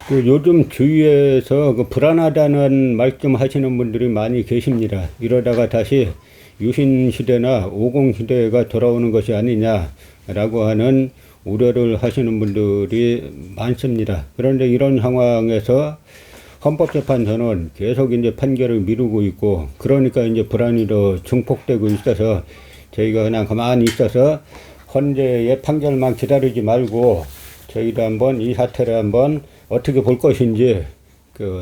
그 요즘 주위에서 그 불안하다는 말씀 하시는 분들이 많이 계십니다. 이러다가 다시 유신 시대나 오공 시대가 돌아오는 것이 아니냐라고 하는 우려를 하시는 분들이 많습니다. 그런데 이런 상황에서 헌법재판소는 계속 이제 판결을 미루고 있고, 그러니까 이제 불안이 더 증폭되고 있어서 저희가 그냥 가만히 있어서 헌재의 판결만 기다리지 말고 저희도 한번 이 사태를 한번 어떻게 볼 것인지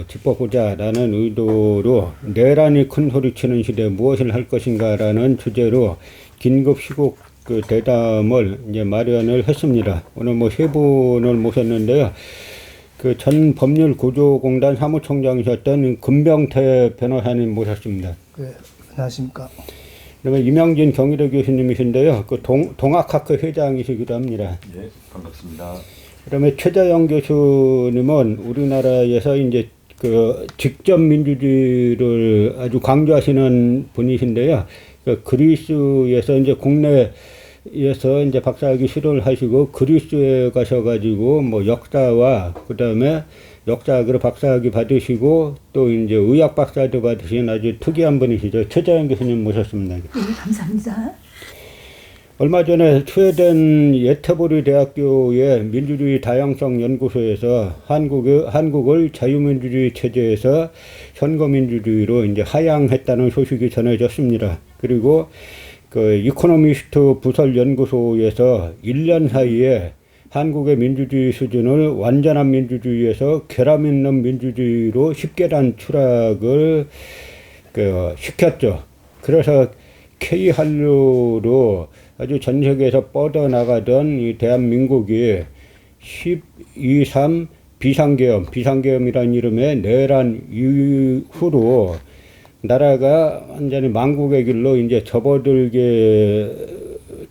짚어보자라는 의도로 내란이 큰 소리 치는 시대에 무엇을 할 것인가라는 주제로 긴급 시국 대담을 이제 마련을 했습니다. 오늘 뭐 세 분을 모셨는데요. 그 전 법률구조공단 사무총장이셨던 금병태 변호사님 모셨습니다. 네, 안녕하십니까. 그다음에 이명진 경희대 교수님이신데요. 그 동학학회 회장이시기도 합니다. 예, 반갑습니다. 그다음에 최자영 교수님은 우리나라에서 이제 그 직접 민주주의를 아주 강조하시는 분이신데요. 그 그리스에서 이제 국내에서 이제 박사학위 수료를 하시고 그리스에 가셔가지고 뭐 역사와 그다음에 역사학으로 박사학위 받으시고 또 이제 의학 박사도 받으신 아주 특이한 분이시죠. 최자영 교수님 모셨습니다. 네, 감사합니다. 얼마 전에 스웨덴 예테보리 대학교의 민주주의 다양성 연구소에서 한국을 자유민주주의 체제에서 선거민주주의로 이제 하향했다는 소식이 전해졌습니다. 그리고 그 이코노미스트 부설 연구소에서 1년 사이에 한국의 민주주의 수준을 완전한 민주주의에서 결함 있는 민주주의로 10계단 추락을 시켰죠. 그래서 K한류로 아주 전 세계에서 뻗어나가던 이 대한민국이 12.3 비상계엄이라는 이름의 내란 이후로 나라가 완전히 망국의 길로 이제 접어들게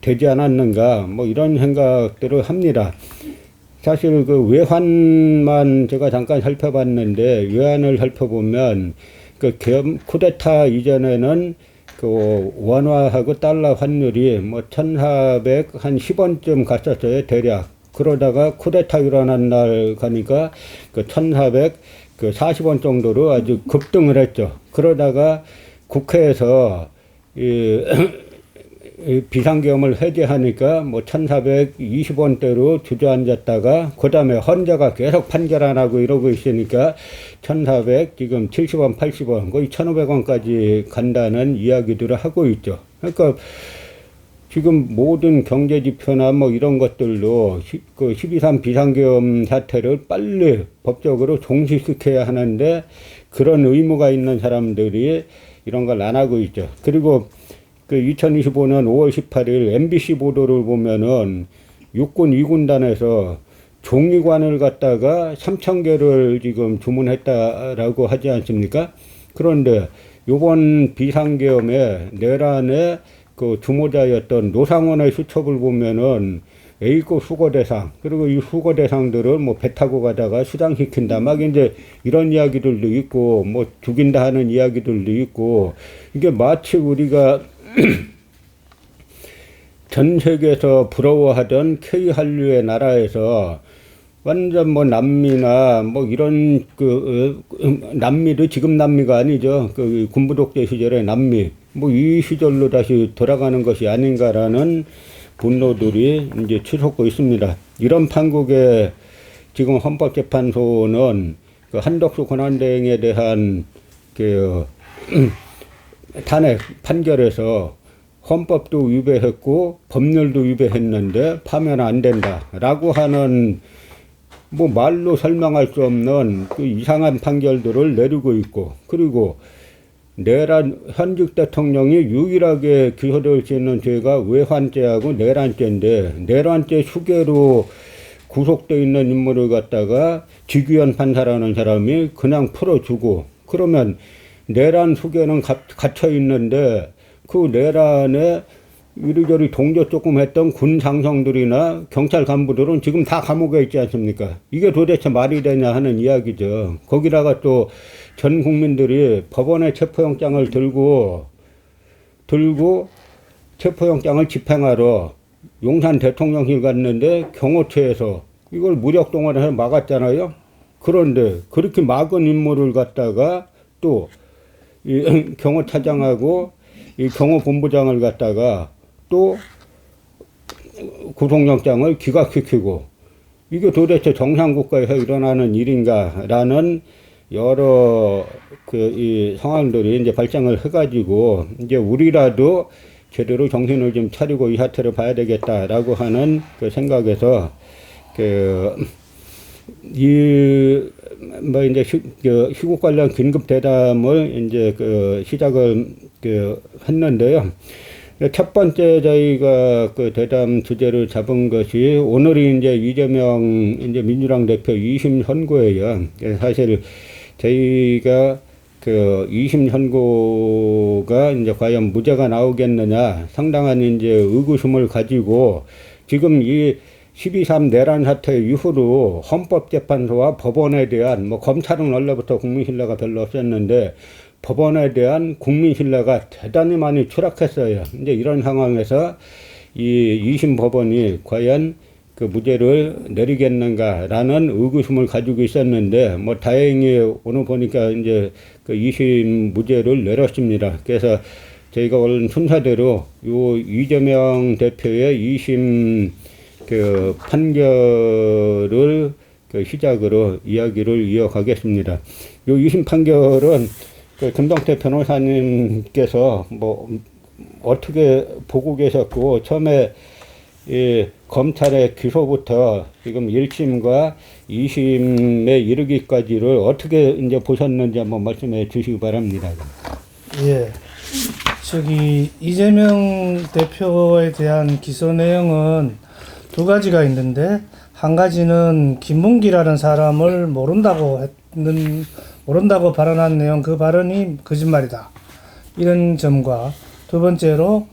되지 않았는가, 뭐 이런 생각들을 합니다. 사실 그 외환만 제가 잠깐 살펴봤는데, 외환을 살펴보면 그 쿠데타 이전에는 그 원화하고 달러 환율이 뭐 1,410원쯤 갔었어요, 대략. 그러다가 쿠데타 일어난 날 가니까 그 1,440원 정도로 아주 급등을 했죠. 그러다가 국회에서 이 비상계엄을 해제하니까 뭐 1,420원대로 주저앉았다가 그 다음에 헌재가 계속 판결 안 하고 이러고 있으니까 1,400 지금 70원 80원 거의 1,500원까지 간다는 이야기들을 하고 있죠. 그러니까 지금 모든 경제지표나 뭐 이런 것들도 12.3 비상계엄 사태를 빨리 법적으로 종식시켜야 하는데 그런 의무가 있는 사람들이 이런 걸 안 하고 있죠. 그리고 2025년 5월 18일 MBC 보도를 보면은 육군 2군단에서 종이관을 갖다가 3,000개를 지금 주문했다라고 하지 않습니까? 그런데 요번 비상계엄에 내란의 그 주모자였던 노상원의 수첩을 보면은 A급 수거대상, 그리고 이 수거대상들을 뭐 배 타고 가다가 수장시킨다, 막 이제 이런 이야기들도 있고, 뭐 죽인다 하는 이야기들도 있고, 이게 마치 우리가 전 세계에서 부러워하던 K한류의 나라에서 완전 뭐 남미나 뭐 이런 남미도 지금 남미가 아니죠. 그 군부 독재 시절의 남미, 뭐 이 시절로 다시 돌아가는 것이 아닌가라는 분노들이 이제 치솟고 있습니다. 이런 판국에 지금 헌법재판소는 그 한덕수 권한대행에 대한 탄핵 판결에서 헌법도 위배했고 법률도 위배했는데 파면 안 된다라고 하는 뭐 말로 설명할 수 없는 그 이상한 판결들을 내리고 있고, 그리고 내란 현직 대통령이 유일하게 기소될 수 있는 죄가 외환죄하고 내란죄인데 내란죄 수괴로 구속돼 있는 인물을 갖다가 지규현 판사라는 사람이 그냥 풀어주고, 그러면 내란 수괴는 갇혀 있는데 그 내란에 이리저리 동조 조금 했던 군 장성들이나 경찰 간부들은 지금 다 감옥에 있지 않습니까? 이게 도대체 말이 되냐 하는 이야기죠. 거기다가 또 전 국민들이 법원의 체포영장을 들고 체포영장을 집행하러 용산 대통령실 갔는데 경호처에서 이걸 무력동원해서 막았잖아요. 그런데 그렇게 막은 인물을 갖다가 또 이 경호차장하고 이 경호본부장을 갖다가 또 구속영장을 기각시키고 이게 도대체 정상국가에서 일어나는 일인가라는 여러 이 상황들이 이제 발생을 해가지고 이제 우리라도 제대로 정신을 좀 차리고 이 사태를 봐야 되겠다라고 하는 그 생각에서 뭐 이제 시국 관련 긴급 대담을 이제 시작을 했는데요. 첫 번째 저희가 그 대담 주제를 잡은 것이 오늘이 이제 이재명 이제 민주당 대표 2심 선고예요. 사실 저희가 그 2심 선고가 이제 과연 무죄가 나오겠느냐 상당한 이제 의구심을 가지고 지금 이 12.3 내란 사태 이후로 헌법재판소와 법원에 대한 뭐 검찰은 원래부터 국민 신뢰가 별로 없었는데 법원에 대한 국민 신뢰가 대단히 많이 추락했어요. 이제 이런 상황에서 이 2심 법원이 과연 그 무죄를 내리겠는가라는 의구심을 가지고 있었는데 뭐 다행히 오늘 보니까 이제 그 2심 무죄를 내렸습니다. 그래서 저희가 오늘 순서대로 요 이재명 대표의 2심 그 판결을 그 시작으로 이야기를 이어가겠습니다. 요 2심 판결은 그 김동태 변호사님께서 뭐 어떻게 보고 계셨고 처음에 이 검찰의 기소부터 지금 1심과 2심에 이르기까지를 어떻게 이제 보셨는지 한번 말씀해 주시기 바랍니다. 예. 이재명 대표에 대한 기소 내용은 두 가지가 있는데, 한 가지는 김문기라는 사람을 모른다고 발언한 내용, 그 발언이 거짓말이다. 이런 점과, 두 번째로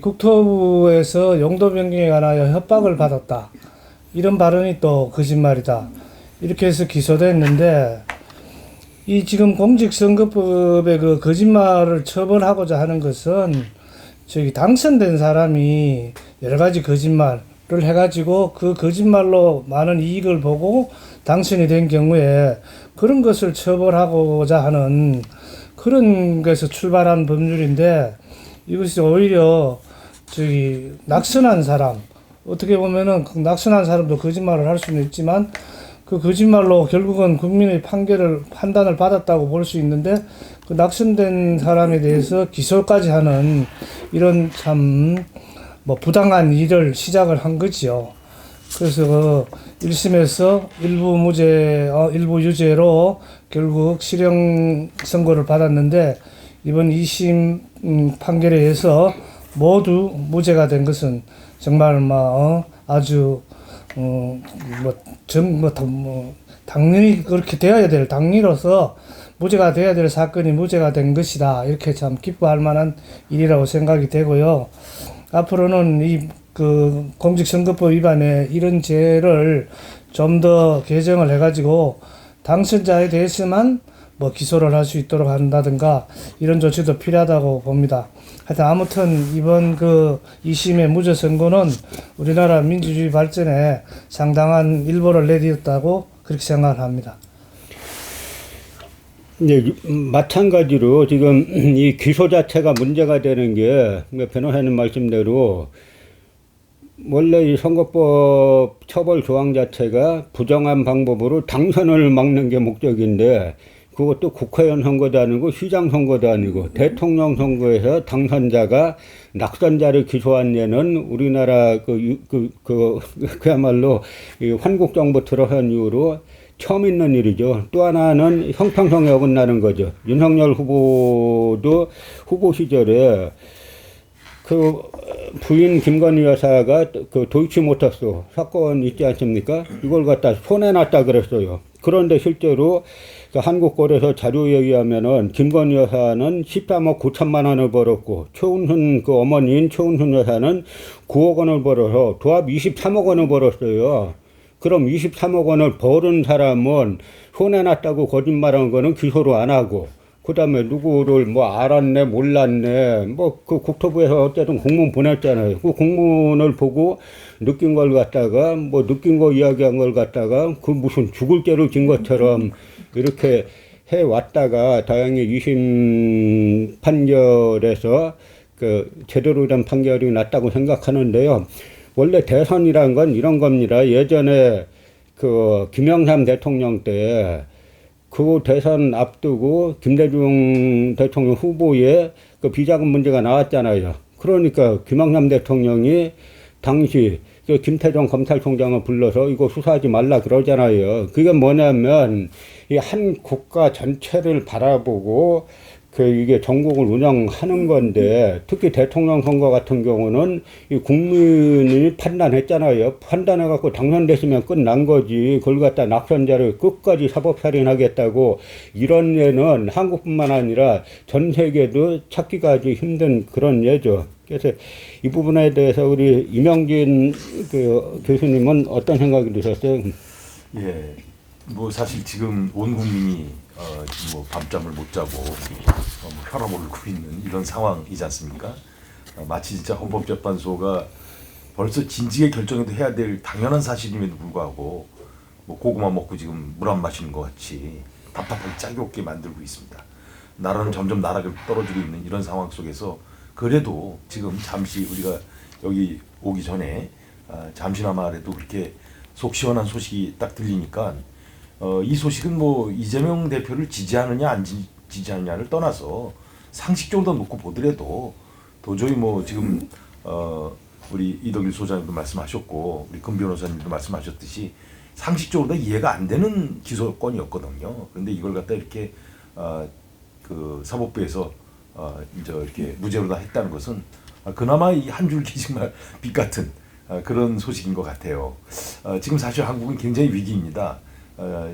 국토부에서 용도 변경에 관하여 협박을 받았다. 이런 발언이 또 거짓말이다. 이렇게 해서 기소됐는데, 이 지금 공직선거법의 그 거짓말을 처벌하고자 하는 것은 당선된 사람이 여러 가지 거짓말을 해가지고 그 거짓말로 많은 이익을 보고 당선이 된 경우에 그런 것을 처벌하고자 하는 그런 것에서 출발한 법률인데, 이것이 오히려 낙선한 사람, 어떻게 보면은 그 낙선한 사람도 거짓말을 할 수는 있지만 그 거짓말로 결국은 국민의 판단을 받았다고 볼 수 있는데, 그 낙선된 사람에 대해서 기소까지 하는 이런 참 뭐 부당한 일을 시작을 한 거지요. 그래서 1심에서 일부 유죄로 결국 실형 선고를 받았는데, 이번 2심 판결에 의해서 모두 무죄가 된 것은 정말 아주 당연히 그렇게 되어야 될, 당리로서 무죄가 되어야 될 사건이 무죄가 된 것이다. 이렇게 참 기뻐할 만한 일이라고 생각이 되고요. 앞으로는 공직선거법 위반에 이런 죄를 좀 더 개정을 해가지고 당선자에 대해서만 기소를 할 수 있도록 한다든가 이런 조치도 필요하다고 봅니다. 하여튼 아무튼 이번 2심의 무죄 선고는 우리나라 민주주의 발전에 상당한 일보를 내디뎠다고 그렇게 생각을 합니다. 네, 마찬가지로 지금 이 기소 자체가 문제가 되는 게 변호사님 말씀대로 원래 이 선거법 처벌 조항 자체가 부정한 방법으로 당선을 막는 게 목적인데, 그것도 국회의원 선거도 아니고 시장 선거도 아니고 대통령 선거에서 당선자가 낙선자를 기소한 예는 우리나라 그야말로 이 환국 정부 들어선 이후로 처음 있는 일이죠. 또 하나는 형평성에 어긋나는 거죠. 윤석열 후보도 후보 시절에 그 부인 김건희 여사가 그 도이치모터스 사건 있지 않습니까? 이걸 갖다 손해놨다 그랬어요. 그런데 실제로 그 한국거래소 자료에 의하면은 김건희 여사는 13억 9천만 원을 벌었고, 최은순 그 어머니인 최은순 여사는 9억 원을 벌어서 도합 23억 원을 벌었어요. 그럼 23억 원을 벌은 사람은 손해났다고 거짓말한 거는 기소를 안 하고, 그다음에 누구를 뭐 알았네 몰랐네 뭐 그 국토부에서 어쨌든 공문 보냈잖아요. 그 공문을 보고 느낀 걸 갖다가 뭐 느낀 거 이야기한 걸 갖다가 그 무슨 죽을 죄를 진 것처럼 이렇게 해 왔다가 다행히 2심 판결에서 그 제대로 된 판결이 났다고 생각하는데요. 원래 대선이란 건 이런 겁니다. 예전에 그 김영삼 대통령 때 그 대선 앞두고 김대중 대통령 후보의 그 비자금 문제가 나왔잖아요. 그러니까 김영삼 대통령이 당시 그 김태정 검찰총장을 불러서 이거 수사하지 말라 그러잖아요. 그게 뭐냐면 이 한 국가 전체를 바라보고 그 이게 전국을 운영하는 건데 특히 대통령 선거 같은 경우는 이 국민이 판단했잖아요. 판단해갖고 당선되시면 끝난 거지. 그걸 갖다 낙선자를 끝까지 사법살인하겠다고 이런 예는 한국뿐만 아니라 전 세계도 찾기가 아주 힘든 그런 예죠. 그래서 이 부분에 대해서 우리 이명진 그 교수님은 어떤 생각이 드셨어요? 예, 뭐 사실 지금 온 국민이 뭐 밤잠을 못 자고 뭐 혈압 오르고 있는 이런 상황이지 않습니까? 마치 진짜 헌법재판소가 벌써 진지하게 결정해도 해야 될 당연한 사실임에도 불구하고 뭐 고구마 먹고 지금 물 안 마시는 것 같이 답답하게 짜게 없게 만들고 있습니다. 나라는 점점 나락을 떨어지고 있는 이런 상황 속에서 그래도 지금 잠시 우리가 여기 오기 전에 잠시나마라도 그렇게 속 시원한 소식이 딱 들리니까 이 소식은 뭐 이재명 대표를 지지하느냐 안 지지하느냐를 떠나서 상식적으로 놓고 보더라도 도저히 뭐 지금 우리 이덕일 소장님도 말씀하셨고 우리 금 변호사님도 말씀하셨듯이 상식적으로 다 이해가 안 되는 기소건이었거든요. 그런데 이걸 갖다 이렇게 그 사법부에서 이제 이렇게 무죄로 다 했다는 것은 그나마 이 한 줄기 정말 빛 같은 그런 소식인 것 같아요. 지금 사실 한국은 굉장히 위기입니다.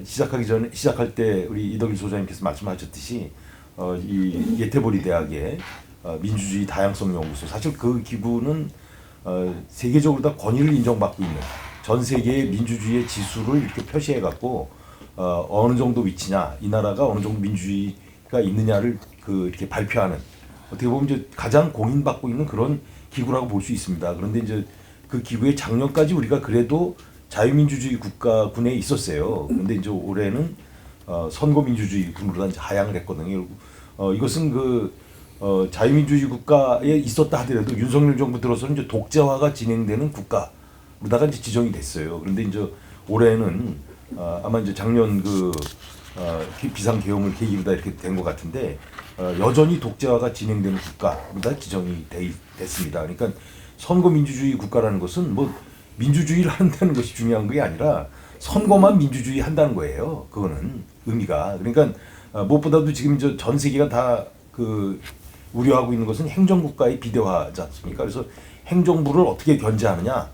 시작할 때 우리 이덕일 소장님께서 말씀하셨듯이 이 예태보리 대학의 민주주의 다양성 연구소 사실 그 기구는 세계적으로 다 권위를 인정받고 있는 전 세계의 민주주의의 지수를 이렇게 표시해 갖고 어느 정도 위치냐 이 나라가 어느 정도 민주주의가 있느냐를 그 이렇게 발표하는 어떻게 보면 이제 가장 공인받고 있는 그런 기구라고 볼 수 있습니다. 그런데 이제 그 기구에 작년까지 우리가 그래도 자유민주주의 국가군에 있었어요. 그런데 이제 올해는 선거민주주의 군으로 이제 하향을 했거든요. 이것은 그 자유민주주의 국가에 있었다 하더라도 윤석열 정부 들어서는 이제 독재화가 진행되는 국가로다가 이제 지정이 됐어요. 그런데 이제 올해는 아마 이제 작년 그 비상계엄을 계기로 다 이렇게 된 것 같은데 여전히 독재화가 진행되는 국가로다 지정이 됐습니다. 그러니까 선거민주주의 국가라는 것은 뭐 민주주의를 한다는 것이 중요한 게 아니라 선거만 민주주의 한다는 거예요. 그거는 의미가. 그러니까 무엇보다도 지금 전 세계가 다 그 우려하고 있는 것은 행정국가의 비대화지 않습니까? 그래서 행정부를 어떻게 견제하느냐.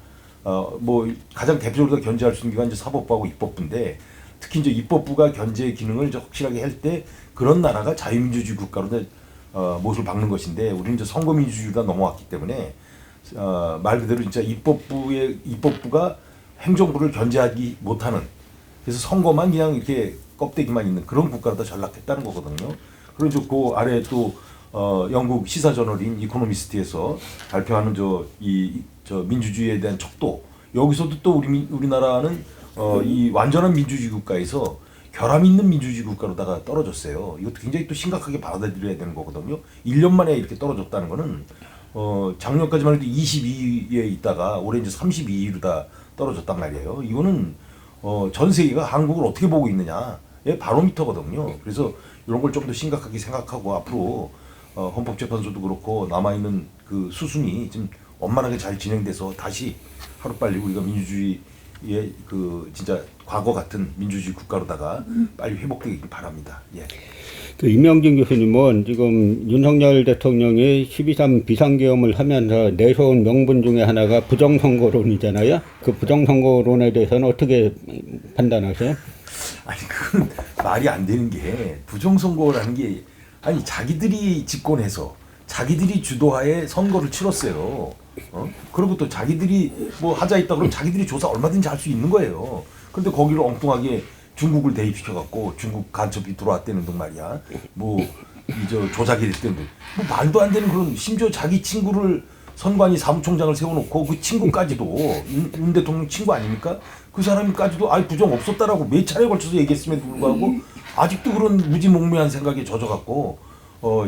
뭐 가장 대표적으로 견제할 수 있는 기관이 이제 사법부하고 입법부인데 특히 이제 입법부가 견제 기능을 이제 확실하게 할 때 그런 나라가 자유민주주의 국가로 못을 박는 것인데 우리는 이제 선거민주주의가 넘어왔기 때문에 말 그대로 진짜 입법부가 행정부를 견제하기 못하는 그래서 선거만 그냥 이렇게 껍데기만 있는 그런 국가로 다 전락했다는 거거든요. 그리고 그 아래 또 영국 시사 저널인 이코노미스트에서 발표하는 저 민주주의에 대한 척도 여기서도 또 우리나라는 이 완전한 민주주의 국가에서 결함 있는 민주주의 국가로다가 떨어졌어요. 이것도 굉장히 또 심각하게 받아들여야 되는 거거든요. 1년 만에 이렇게 떨어졌다는 거는 작년까지만 해도 22위에 있다가 올해 이제 32위로 다 떨어졌단 말이에요. 이거는 전 세계가 한국을 어떻게 보고 있느냐의 바로미터거든요. 그래서 이런 걸 좀 더 심각하게 생각하고 앞으로 헌법재판소도 그렇고 남아있는 그 수순이 좀 원만하게 잘 진행돼서 다시 하루빨리 우리가 민주주의의 그 진짜 과거 같은 민주주의 국가로다가 빨리 회복되길 바랍니다. 예. 그 이명진 교수님은 지금 윤석열 대통령이 12.3 비상계엄을 하면서 내세운 명분 중에 하나가 부정선거론이잖아요. 그 부정선거론에 대해서는 어떻게 판단하세요? 아니 그건 말이 안 되는 게 부정선거라는 게 아니 자기들이 집권해서 자기들이 주도하에 선거를 치렀어요. 그리고 또 자기들이 뭐 하자 있다 그러면 자기들이 조사 얼마든지 할 수 있는 거예요. 그런데 거기를 엉뚱하게 중국을 대입시켜 갖고 중국 간첩이 들어왔다는 등 말이야. 뭐 이 조작이 됐다는 등. 뭐 말도 안 되는 그런 심지어 자기 친구를 선관위 사무총장을 세워놓고 그 친구까지도 윤 대통령 친구 아닙니까? 그 사람까지도 부정 없었다라고 몇 차례 걸쳐서 얘기했음에도 불구하고 아직도 그런 무지몽매한 생각에 젖어갖고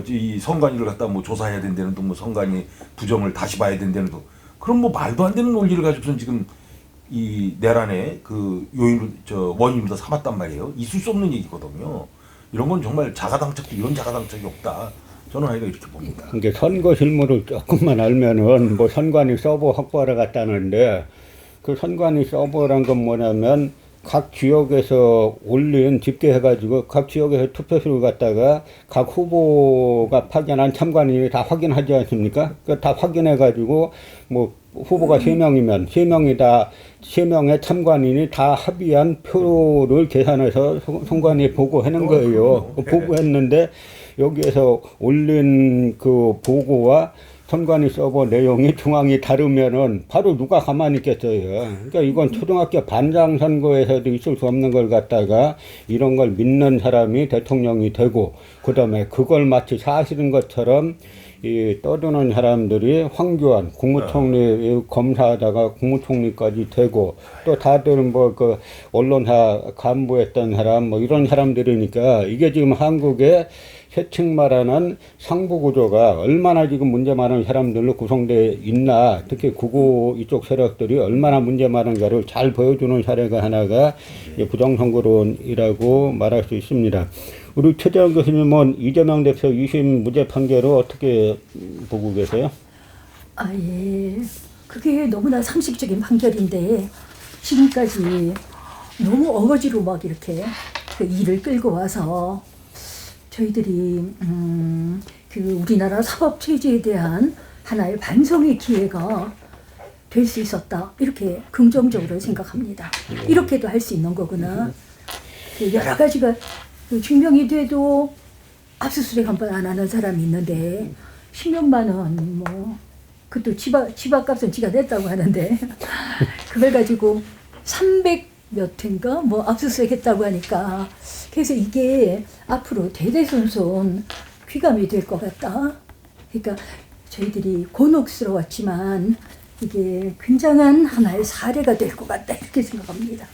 이 선관위를 갖다 뭐 조사해야 된다는 등 뭐 선관위 부정을 다시 봐야 된다는 등 그런 뭐 말도 안 되는 논리를 가지고선 지금 이 내란의 그 원인으로 삼았단 말이에요. 있을 수 없는 얘기거든요. 이런 건 정말 자가당착도 이런 자가당착이 없다. 저는 아이가 이렇게 봅니다. 이게 선거 실무를 조금만 알면은 뭐 선관위 서버 확보하러 갔다는데 그 선관위 서버란 건 뭐냐면 각 지역에서 올린 집계해가지고 각 지역에서 투표소를 갖다가 각 후보가 파견한 참관인이 다 확인하지 않습니까? 그 다 확인해가지고 뭐 후보가 3명이면 3명이 다 3명의 참관인이 다 합의한 표를 계산해서 선관위에 보고하는 거예요. 보고했는데 여기에서 올린 그 보고와 선관위 서버 내용이 중앙이 다르면은 바로 누가 가만히 있겠어요. 그러니까 이건 초등학교 반장 선거에서도 있을 수 없는 걸 갖다가 이런 걸 믿는 사람이 대통령이 되고 그다음에 그걸 마치 사실인 것처럼 이 떠드는 사람들이 황교안 국무총리 검사하다가 국무총리까지 되고 또 다들 뭐 그 언론사 간부했던 사람 뭐 이런 사람들이니까 이게 지금 한국의 세칭 말하는 상부 구조가 얼마나 지금 문제 많은 사람들로 구성되어 있나, 특히 구구 이쪽 세력들이 얼마나 문제 많은가를 잘 보여주는 사례가 하나가 부정선거론이라고 말할 수 있습니다. 우리 최재형 교수님은 이재명 대표 2심 무죄 판결을 어떻게 보고 계세요? 예. 그게 너무나 상식적인 판결인데 지금까지 너무 어거지로 막 이렇게 그 일을 끌고 와서 저희들이 그 우리나라 사법 체제에 대한 하나의 반성의 기회가 될 수 있었다 이렇게 긍정적으로 생각합니다. 이렇게도 할 수 있는 거구나. 그 여러 가지가 그 증명이 돼도 압수수색 한 번 안 하는 사람이 있는데 10년만 원 뭐 그것도 집앞값은 지가 냈다고 하는데 그걸 가지고 300 몇 회인가 뭐 압수수색했다고 하니까 그래서 이게 앞으로 대대손손 귀감이 될 것 같다. 그러니까 저희들이 곤혹스러웠지만 이게 굉장한 하나의 사례가 될 것 같다 이렇게 생각합니다.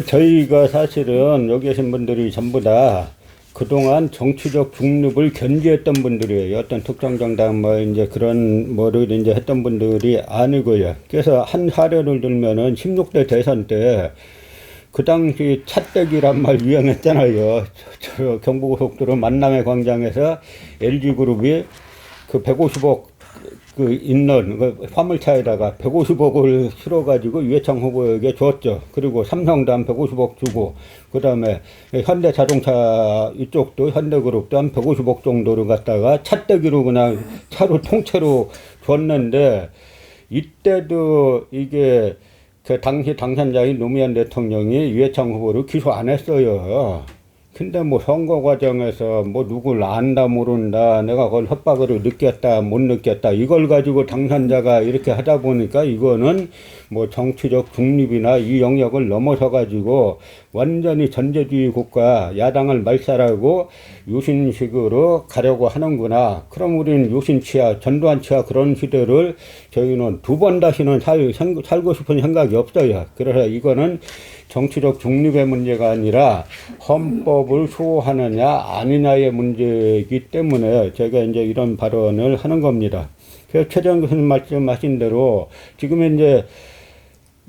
저희가 사실은 여기 계신 분들이 전부 다 그동안 정치적 중립을 견지했던 분들이에요. 어떤 특정 정당 뭐 이제 그런 뭐를 이제 했던 분들이 아니고요. 그래서 한 사례를 들면은 16대 대선 때 그 당시 찻대기란 말 유행했잖아요. 저 경부고속도로 만남의 광장에서 LG그룹이 그 150억 그 있는 그 화물차에다가 150억을 실어가지고 이회창 후보에게 줬죠. 그리고 삼성도 한 150억 주고, 그 다음에 현대자동차 이쪽도 현대그룹도 한 150억 정도를 갖다가 찻대기로 그냥 차로 통째로 줬는데, 이때도 이게 그 당시 당선자인 노무현 대통령이 이회창 후보를 기소 안 했어요. 근데 뭐 선거 과정에서 뭐 누굴 안다 모른다 내가 그걸 협박으로 느꼈다 못 느꼈다 이걸 가지고 당선자가 이렇게 하다 보니까 이거는 뭐 정치적 중립이나 이 영역을 넘어서 가지고 완전히 전제주의 국가 야당을 말살하고 유신식으로 가려고 하는구나. 그럼 우리는 유신치하 전두환치하 그런 시대를 저희는 두 번 다시는 살고 싶은 생각이 없어요. 그래서 이거는 정치적 중립의 문제가 아니라 헌법을 수호하느냐 아니냐의 문제이기 때문에 제가 이제 이런 발언을 하는 겁니다. 그래서 최재형 교수님 말씀하신 대로 지금 이제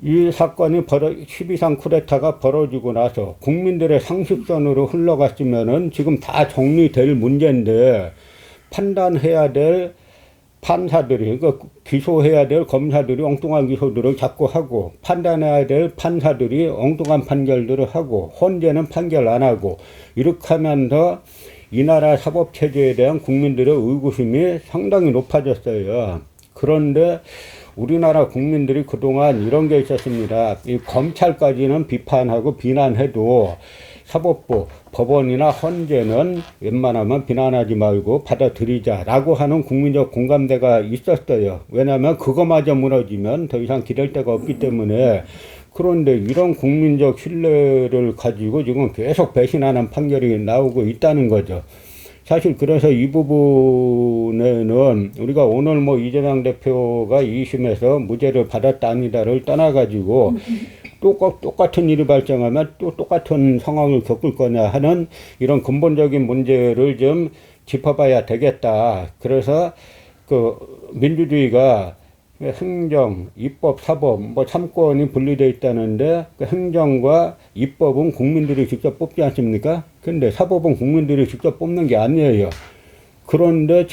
이 사건이 12.3 쿠데타가 벌어지고 나서 국민들의 상식선으로 흘러갔으면은 지금 다 정리될 문제인데 판단해야 될 판사들이, 그러니까 기소해야 될 검사들이 엉뚱한 기소들을 자꾸 하고, 판단해야 될 판사들이 엉뚱한 판결들을 하고, 헌재는 판결 안 하고, 이렇게 하면서 이 나라 사법체제에 대한 국민들의 의구심이 상당히 높아졌어요. 그런데 우리나라 국민들이 그동안 이런 게 있었습니다. 이 검찰까지는 비판하고 비난해도 사법부, 법원이나 헌재는 웬만하면 비난하지 말고 받아들이자라고 하는 국민적 공감대가 있었어요. 왜냐하면 그거마저 무너지면 더 이상 기댈 데가 없기 때문에 그런데 이런 국민적 신뢰를 가지고 지금 계속 배신하는 판결이 나오고 있다는 거죠. 사실 그래서 이 부분에는 우리가 오늘 뭐 이재명 대표가 2심에서 무죄를 받았다 아니다를 떠나가지고 똑같은 일이 발생하면 또 똑같은 상황을 겪을 거냐 하는 이런 근본적인 문제를 좀 짚어봐야 되겠다. 그래서 그 민주주의가 행정, 입법, 사법, 뭐 3권이 분리되어 있다는데 그 행정과 입법은 국민들이 직접 뽑지 않습니까? 근데 사법은 국민들이 직접 뽑는 게 아니에요. 그런데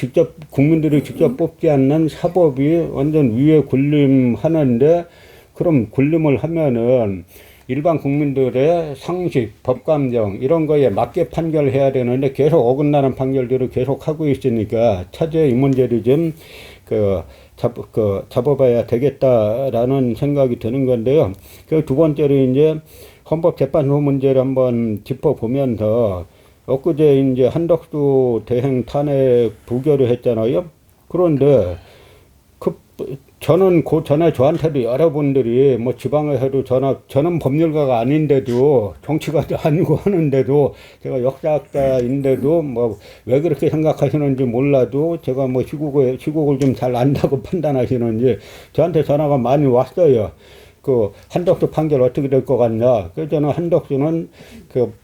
국민들이 직접 뽑지 않는 사법이 완전 위에 군림하는데, 그럼 군림을 하면은 일반 국민들의 상식, 법감정 이런 거에 맞게 판결해야 되는데 계속 어긋나는 판결들을 계속 하고 있으니까 차제에 이 문제를 좀 잡아봐야 되겠다라는 생각이 드는 건데요. 그 두 번째로 이제 헌법재판소 문제를 한번 짚어보면서 엊그제 이제 한덕수 대행 탄핵 부결을 했잖아요. 그런데 저는 그 전에 저한테도 여러분들이 뭐 지방에서도 저는 법률가가 아닌데도 정치가도 아니고 하는데도 제가 역사학자인데도 뭐 왜 그렇게 생각하시는지 몰라도 제가 뭐 시국을 좀 잘 안다고 판단하시는지 저한테 전화가 많이 왔어요. 그 한덕수 판결 어떻게 될 것 같냐. 그래서 저는 한덕수는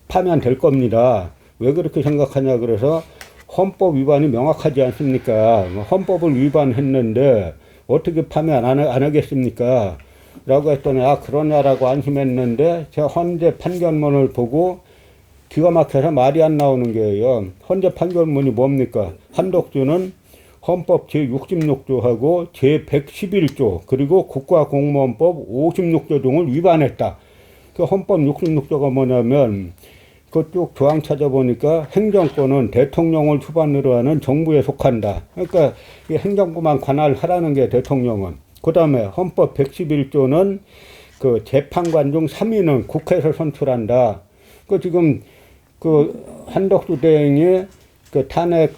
파면될 겁니다. 왜 그렇게 생각하냐. 그래서 헌법 위반이 명확하지 않습니까? 헌법을 위반했는데 어떻게 파면 안 하겠습니까? 라고 했더니 그러냐라고 안심했는데 제가 헌재 판결문을 보고 기가 막혀서 말이 안 나오는 거예요. 헌재 판결문이 뭡니까? 한덕수는 헌법 제66조하고 제111조 그리고 국가공무원법 56조 등을 위반했다. 그 헌법 66조가 뭐냐면 그쪽 조항 찾아보니까 행정권은 대통령을 수반으로 하는 정부에 속한다. 그러니까 이 행정부만 관할하라는 게 대통령은. 그 다음에 헌법 111조는 그 재판관 중 3인은 국회에서 선출한다. 지금 한덕수 대행이 탄핵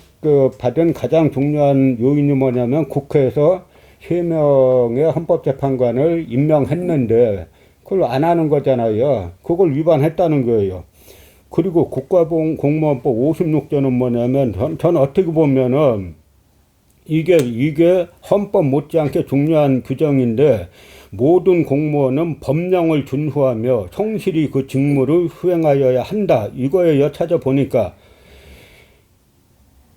받은 가장 중요한 요인이 뭐냐면 국회에서 3명의 헌법재판관을 임명했는데 그걸 안 하는 거잖아요. 그걸 위반했다는 거예요. 그리고 국가공무원법 56조는 뭐냐면 저는 어떻게 보면은 이게 헌법 못지않게 중요한 규정인데 모든 공무원은 법령을 준수하며 성실히 그 직무를 수행하여야 한다. 이거에 찾아보니까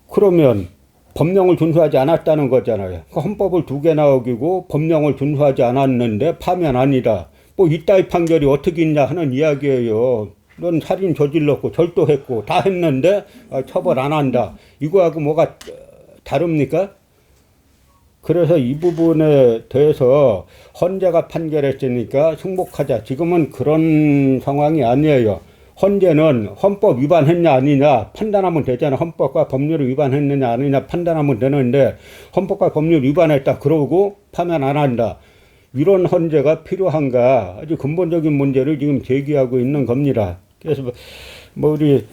그러면 법령을 준수하지 않았다는 거잖아요. 헌법을 2개나 어기고 법령을 준수하지 않았는데 파면 아니다. 뭐 이따위 판결이 어떻게 있냐 하는 이야기예요. 넌 살인 저질렀고 절도했고 다 했는데 처벌 안 한다. 이거하고 뭐가 다릅니까? 그래서 이 부분에 대해서 헌재가 판결했으니까 승복하자. 지금은 그런 상황이 아니에요. 헌재는 헌법 위반했냐 아니냐 판단하면 되잖아. 헌법과 법률을 위반했느냐 아니냐 판단하면 되는데 헌법과 법률 위반했다 그러고 파면 안 한다. 이런 헌재가 필요한가? 아주 근본적인 문제를 지금 제기하고 있는 겁니다. 그래서 뭐 우리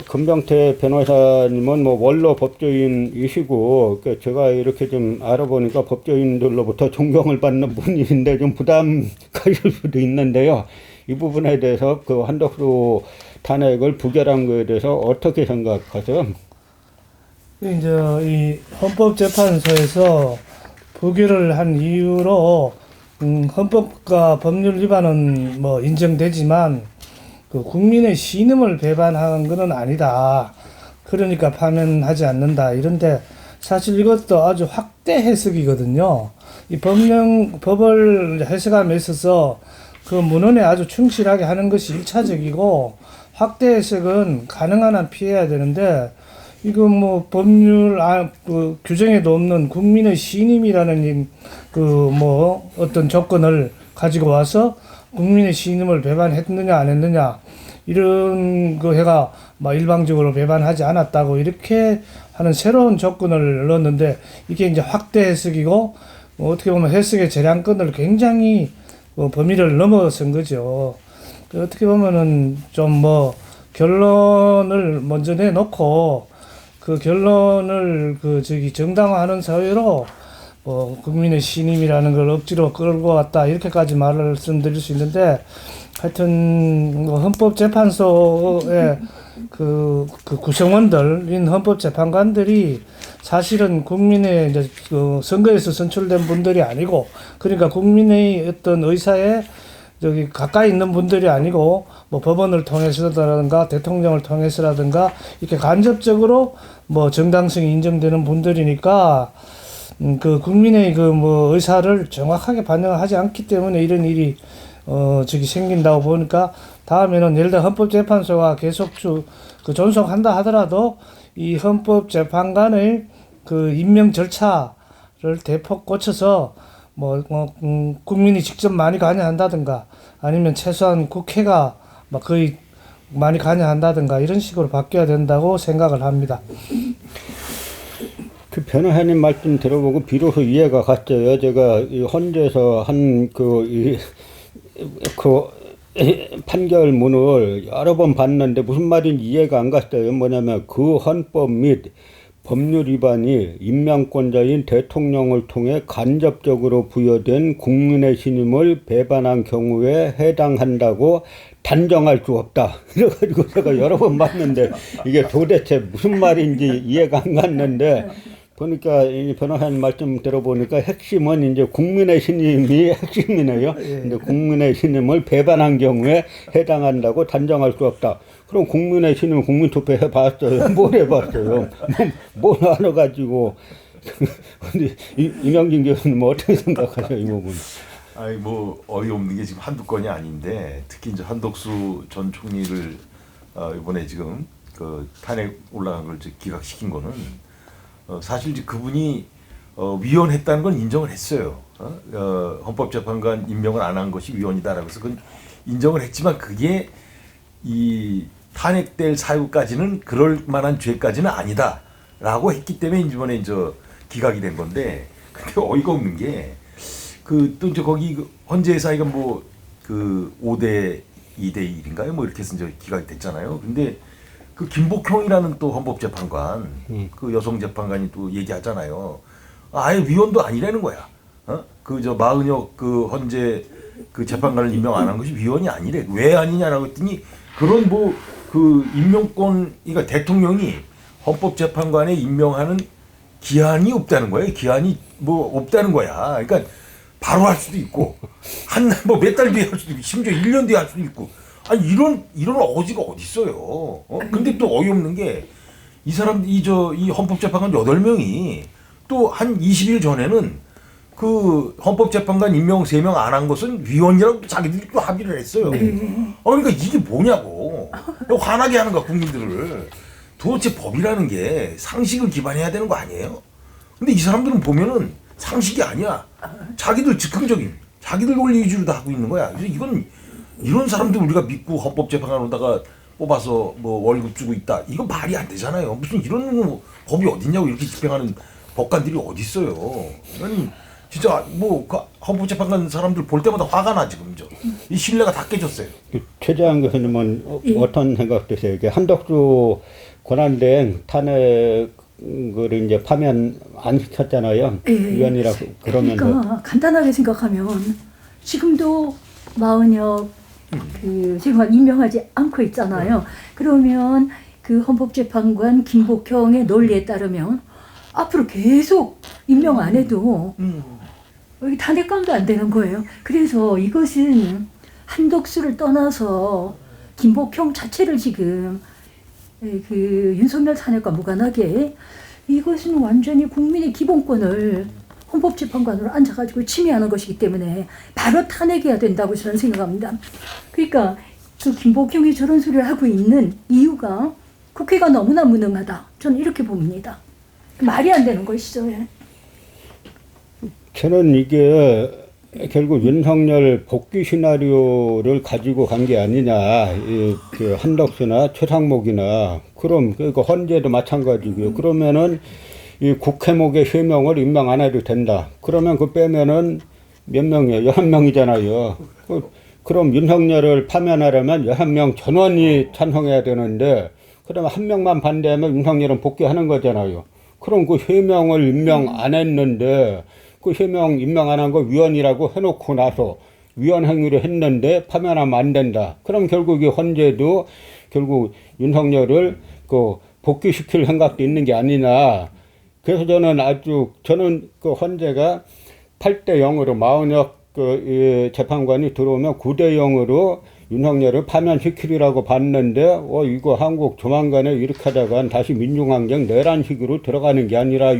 금병태 변호사님은 뭐 원로 법조인이시고 제가 이렇게 좀 알아보니까 법조인들로부터 존경을 받는 분인데 좀 부담 가실 수도 있는데요. 이 부분에 대해서 한덕수 탄핵을 부결한 거에 대해서 어떻게 생각하세요? 이제 이 헌법재판소에서 부결을 한 이유로 헌법과 법률 위반은 뭐 인정되지만 국민의 신임을 배반한 것은 아니다. 그러니까 파면하지 않는다. 이런데 사실 이것도 아주 확대 해석이거든요. 이 법을 해석함에 있어서 그 문헌에 아주 충실하게 하는 것이 1차적이고 확대 해석은 가능한 한 피해야 되는데 이거 뭐 법률 규정에도 없는 국민의 신임이라는 어떤 조건을 가지고 와서 국민의 신임을 배반했느냐 안 했느냐 이런 거 해가 일방적으로 배반하지 않았다고 이렇게 하는 새로운 조건을 넣었는데 이게 이제 확대 해석이고 어떻게 보면 해석의 재량권을 굉장히 범위를 넘어선 거죠. 어떻게 보면은 좀 결론을 먼저 내놓고 그 결론을 정당화하는 사회로 국민의 신임이라는 걸 억지로 끌고 왔다 이렇게까지 말씀드릴 수 있는데 하여튼 뭐 헌법재판소의 그 구성원들인 헌법재판관들이 사실은 국민의 이제 그 선거에서 선출된 분들이 아니고 그러니까 국민의 어떤 의사에 저기 가까이 있는 분들이 아니고 뭐 법원을 통해서라든가 대통령을 통해서라든가 이렇게 간접적으로 뭐 정당성이 인정되는 분들이니까 그 국민의 그 뭐 의사를 정확하게 반영하지 않기 때문에 이런 일이 저기 생긴다고 보니까 다음에는 예를 들어 헌법재판소가 계속 그 존속한다 하더라도 이 헌법재판관의 그 임명 절차를 대폭 고쳐서 국민이 직접 많이 관여한다든가 아니면 최소한 국회가 막 거의 많이 관여한다든가 이런 식으로 바뀌어야 된다고 생각을 합니다. 그 변호사님 말씀 들어보고 비로소 이해가 갔어요. 제가 이 헌재에서 한 판결문을 여러 번 봤는데 무슨 말인지 이해가 안 갔어요. 뭐냐면 그 헌법 및 법률 위반이 임명권자인 대통령을 통해 간접적으로 부여된 국민의 신임을 배반한 경우에 해당한다고 단정할 수 없다. 그래가지고 제가 여러 번 봤는데 이게 도대체 무슨 말인지 이해가 안 갔는데 보니까 이 변호사님 말씀 들어보니까 핵심은 이제 국민의 신임이 핵심이네요. 이제 국민의 신임을 배반한 경우에 해당한다고 단정할 수 없다. 그럼 국민의 신임 국민투표 해봤어요. 뭘 해봤어요? 뭘 알아가지고. 근데 이명진 교수님 어떻게 생각하세요, 이 부분? 아니 뭐 어이없는 게 지금 한두 건이 아닌데 특히 이제 한덕수 전 총리를 이번에 지금 그 탄핵 올라간 걸 기각시킨 거는 사실 이제 그분이 위헌했다는 건 인정을 했어요. 헌법재판관 임명을 안 한 것이 위헌이다라고 해서 그건 인정을 했지만 그게 이 탄핵될 사유까지는 그럴 만한 죄까지는 아니다라고 했기 때문에 이번에 이제 기각이 된 건데 근데 어이가 없는 게 그 또 이제 거기 헌재 사이가 뭐 그 5대 2대 1인가요? 뭐 이렇게 해서 이제 기각이 됐잖아요. 근데 그 김복형이라는 또 헌법재판관, 그 여성 재판관이 또 얘기하잖아요. 아예 위헌도 아니라는 거야. 그 저 마은혁 그 헌재 그 재판관을 임명 안 한 것이 위헌이 아니래. 왜 아니냐라고 했더니 그런 뭐 그 임명권, 그러니까 대통령이 헌법재판관에 임명하는 기한이 없다는 거예요. 기한이 뭐 없다는 거야. 그러니까 바로 할 수도 있고 한 뭐 몇 달 뒤에 할 수도 있고 심지어 1년 뒤에 할 수도 있고. 아니 이런 어지가 어디 있어요? 근데 또 어이없는 게 이 사람 이 헌법재판관 8명이 또 한 20일 전에는 그 헌법재판관 임명 3명 안 한 것은 위헌이라고 자기들이 또 합의를 했어요. 그러니까 이게 뭐냐고. 화나게 하는 거야 국민들을. 도대체 법이라는 게 상식을 기반해야 되는 거 아니에요? 근데 이 사람들은 보면은 상식이 아니야. 자기들 즉흥적인 자기들 논리 위주로 다 하고 있는 거야. 그래서 이런 사람들 우리가 믿고 헌법재판관으로다가 뽑아서 뭐 월급 주고 있다. 이건 말이 안 되잖아요. 무슨 이런 뭐 법이 어딨냐고 이렇게 집행하는 법관들이 어디 있어요. 아니 진짜 뭐 그 헌법재판관 사람들 볼 때마다 화가 나 지금 이 신뢰가 다 깨졌어요. 최재한 교수님은 어떤 생각 드세요? 이게 한덕수 권한대행 탄핵을 이제 파면 안 시켰잖아요. 위원이라고 그러면서. 그러니까 간단하게 생각하면 지금도 마은혁 그 재판관 임명하지 않고 있잖아요. 그러면 그 헌법재판관 김복형의 논리에 따르면 앞으로 계속 임명 안 해도 여기 탄핵감도 안 되는 거예요. 그래서 이것은 한덕수를 떠나서 김복형 자체를 지금 그 윤석열 탄핵과 무관하게 이것은 완전히 국민의 기본권을 헌법재판관으로 앉아가지고 침해하는 것이기 때문에 바로 탄핵해야 된다고 저는 생각합니다. 그러니까 그 김복형이 저런 소리를 하고 있는 이유가 국회가 너무나 무능하다. 저는 이렇게 봅니다. 말이 안 되는 것이죠. 저는 이게 결국 윤석열 복귀 시나리오를 가지고 간 게 아니냐. 그 한덕수나 최상목이나 그럼 그러니까 헌재도 마찬가지고요. 그러면은 이 국회목의 3명을 임명 안 해도 된다. 그러면 그 빼면은 몇 명이에요? 11명이잖아요. 그럼 윤석열을 파면하려면 11명 전원이 찬성해야 되는데 그러면 1명만 반대하면 윤석열은 복귀하는 거잖아요. 그럼 그 3명을 임명 안 했는데 그 그 해명 임명 안 한 거 위헌이라고 해놓고 나서 위헌 행위를 했는데 파면하면 안 된다. 그럼 결국 이 헌재도 결국 윤석열을 그 복귀시킬 생각도 있는 게 아니냐. 그래서 저는 그 헌재가 8대 0으로 마은혁 이 재판관이 들어오면 9대 0으로 윤석열을 파면시키리라고 봤는데, 이거 한국 조만간에 이렇게 하다간 다시 민중항쟁 내란식으로 들어가는 게 아니라,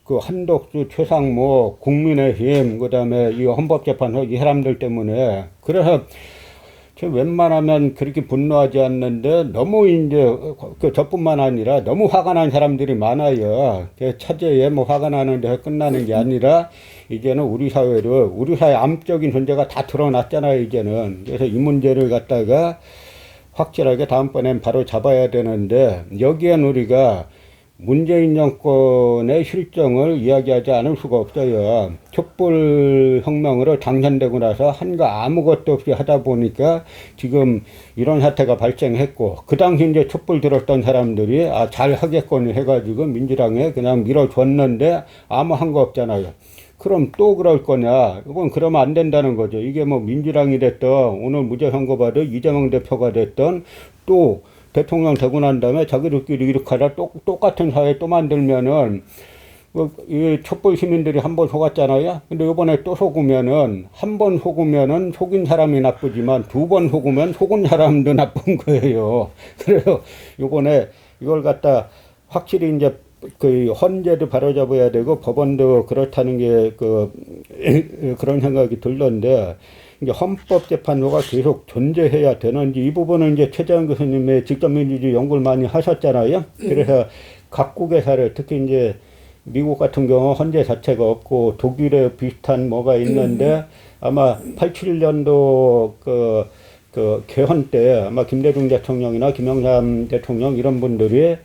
그 한덕수, 최상모, 국민의힘, 그 다음에 이 헌법재판소 이 사람들 때문에. 그래서 웬만하면 그렇게 분노하지 않는데 너무 이제 저뿐만 아니라 너무 화가 난 사람들이 많아요. 차제에 뭐 화가 나는데 끝나는 게 아니라 이제는 우리 사회 암적인 존재가 다 드러났잖아요, 이제는. 그래서 이 문제를 갖다가 확실하게 다음번엔 바로 잡아야 되는데, 여기엔 우리가 문재인 정권의 실정을 이야기하지 않을 수가 없어요. 촛불혁명으로 당선되고 나서 한 거 아무것도 없이 하다 보니까 지금 이런 사태가 발생했고, 그 당시 이제 촛불 들었던 사람들이 잘 하겠거니 해가지고 민주당에 그냥 밀어줬는데 아무 한 거 없잖아요. 그럼 또 그럴 거냐? 이건 그러면 안 된다는 거죠. 이게 뭐 민주당이 됐든 오늘 무죄 선고받은 이재명 대표가 됐든 또 대통령 되고 난 다음에 자기들끼리 이렇게 하다 똑같은 사회 또 만들면은, 이 촛불 시민들이 한 번 속았잖아요. 근데 이번에 또 속으면은, 한 번 속으면은 속인 사람이 나쁘지만 두 번 속으면 속은 사람도 나쁜 거예요. 그래서 이번에 이걸 갖다 확실히 이제 그 헌재도 바로잡아야 되고 법원도 그렇다는 게 그런 생각이 들던데, 이제 헌법재판소가 계속 존재해야 되는지, 이 부분은 이제 최재형 교수님의 직접민주주의 연구를 많이 하셨잖아요. 그래서 각국의 사례, 특히 이제 미국 같은 경우 헌재 자체가 없고 독일에 비슷한 뭐가 있는데, 아마 87년도 그 개헌 때 아마 김대중 대통령이나 김영삼 대통령 이런 분들이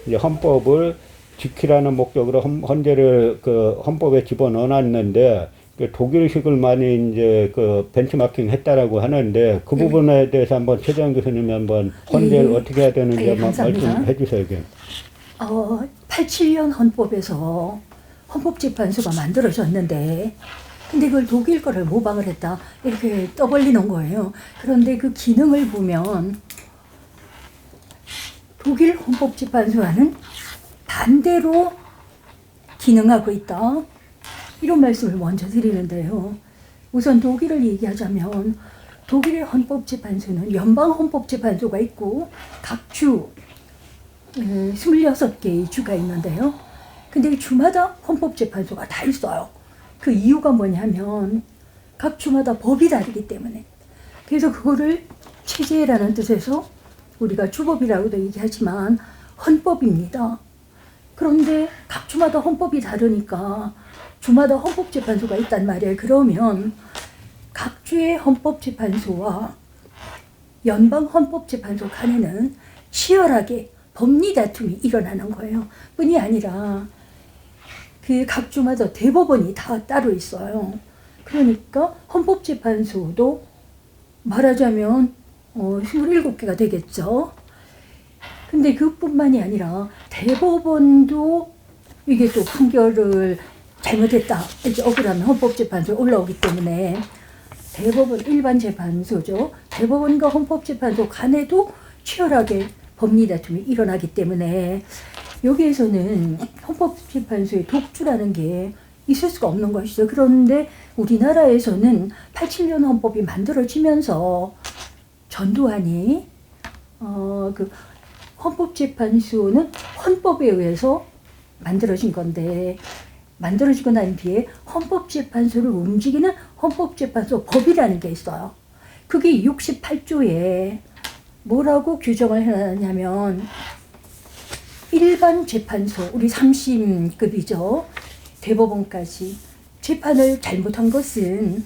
이제 헌법을 지키라는 목적으로 헌재를 헌법에 집어넣어놨는데, 독일식을 많이 이제 벤치마킹 했다라고 하는데, 그 부분에 대해서 한번 최재형 교수님이 한번 헌재를 어떻게 해야 되는지 한번 말씀해 주세요. 87년 헌법에서 헌법재판소가 만들어졌는데, 근데 그걸 독일 거를 모방을 했다, 이렇게 떠벌리는 거예요. 그런데 그 기능을 보면 독일 헌법재판소와는 반대로 기능하고 있다, 이런 말씀을 먼저 드리는데요. 우선 독일을 얘기하자면 독일의 헌법재판소는 연방헌법재판소가 있고 각 주 26개의 주가 있는데요. 근데 이 주마다 헌법재판소가 다 있어요. 그 이유가 뭐냐면 각 주마다 법이 다르기 때문에. 그래서 그거를 체제라는 뜻에서 우리가 주법이라고도 얘기하지만 헌법입니다. 그런데 각 주마다 헌법이 다르니까 주마다 헌법재판소가 있단 말이에요. 그러면 각 주의 헌법재판소와 연방헌법재판소 간에는 치열하게 법리 다툼이 일어나는 거예요. 뿐이 아니라 그 각 주마다 대법원이 다 따로 있어요. 그러니까 헌법재판소도 말하자면 27개가 되겠죠. 근데 그뿐만이 아니라 대법원도 이게 또 판결을 잘못했다, 이제 억울하면 헌법재판소에 올라오기 때문에 대법원 일반 재판소죠. 대법원과 헌법재판소 간에도 치열하게 법리 다툼이 일어나기 때문에 여기에서는 헌법재판소의 독주라는 게 있을 수가 없는 것이죠. 그런데 우리나라에서는 87년 헌법이 만들어지면서 전두환이 그 헌법재판소는 헌법에 의해서 만들어진 건데, 만들어지고 난 뒤에 헌법재판소를 움직이는 헌법재판소 법이라는 게 있어요. 그게 68조에 뭐라고 규정을 해놨냐면, 일반 재판소, 우리 3심급이죠. 대법원까지 재판을 잘못한 것은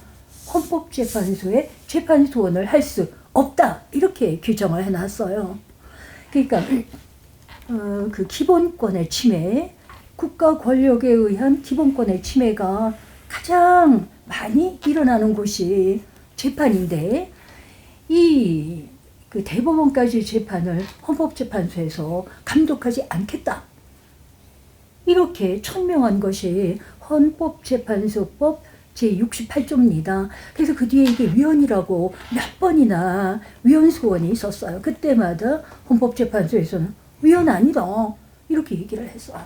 헌법재판소에 재판소원을 할 수 없다, 이렇게 규정을 해놨어요. 그러니까 그 기본권의 침해, 국가 권력에 의한 기본권의 침해가 가장 많이 일어나는 곳이 재판인데, 이 그 대법원까지 재판을 헌법재판소에서 감독하지 않겠다, 이렇게 천명한 것이 헌법재판소법 제68조입니다. 그래서 그 뒤에 이게 위헌이라고 몇 번이나 위헌 소원이 있었어요. 그때마다 헌법재판소에서는 위헌 아니다 이렇게 얘기를 했어요.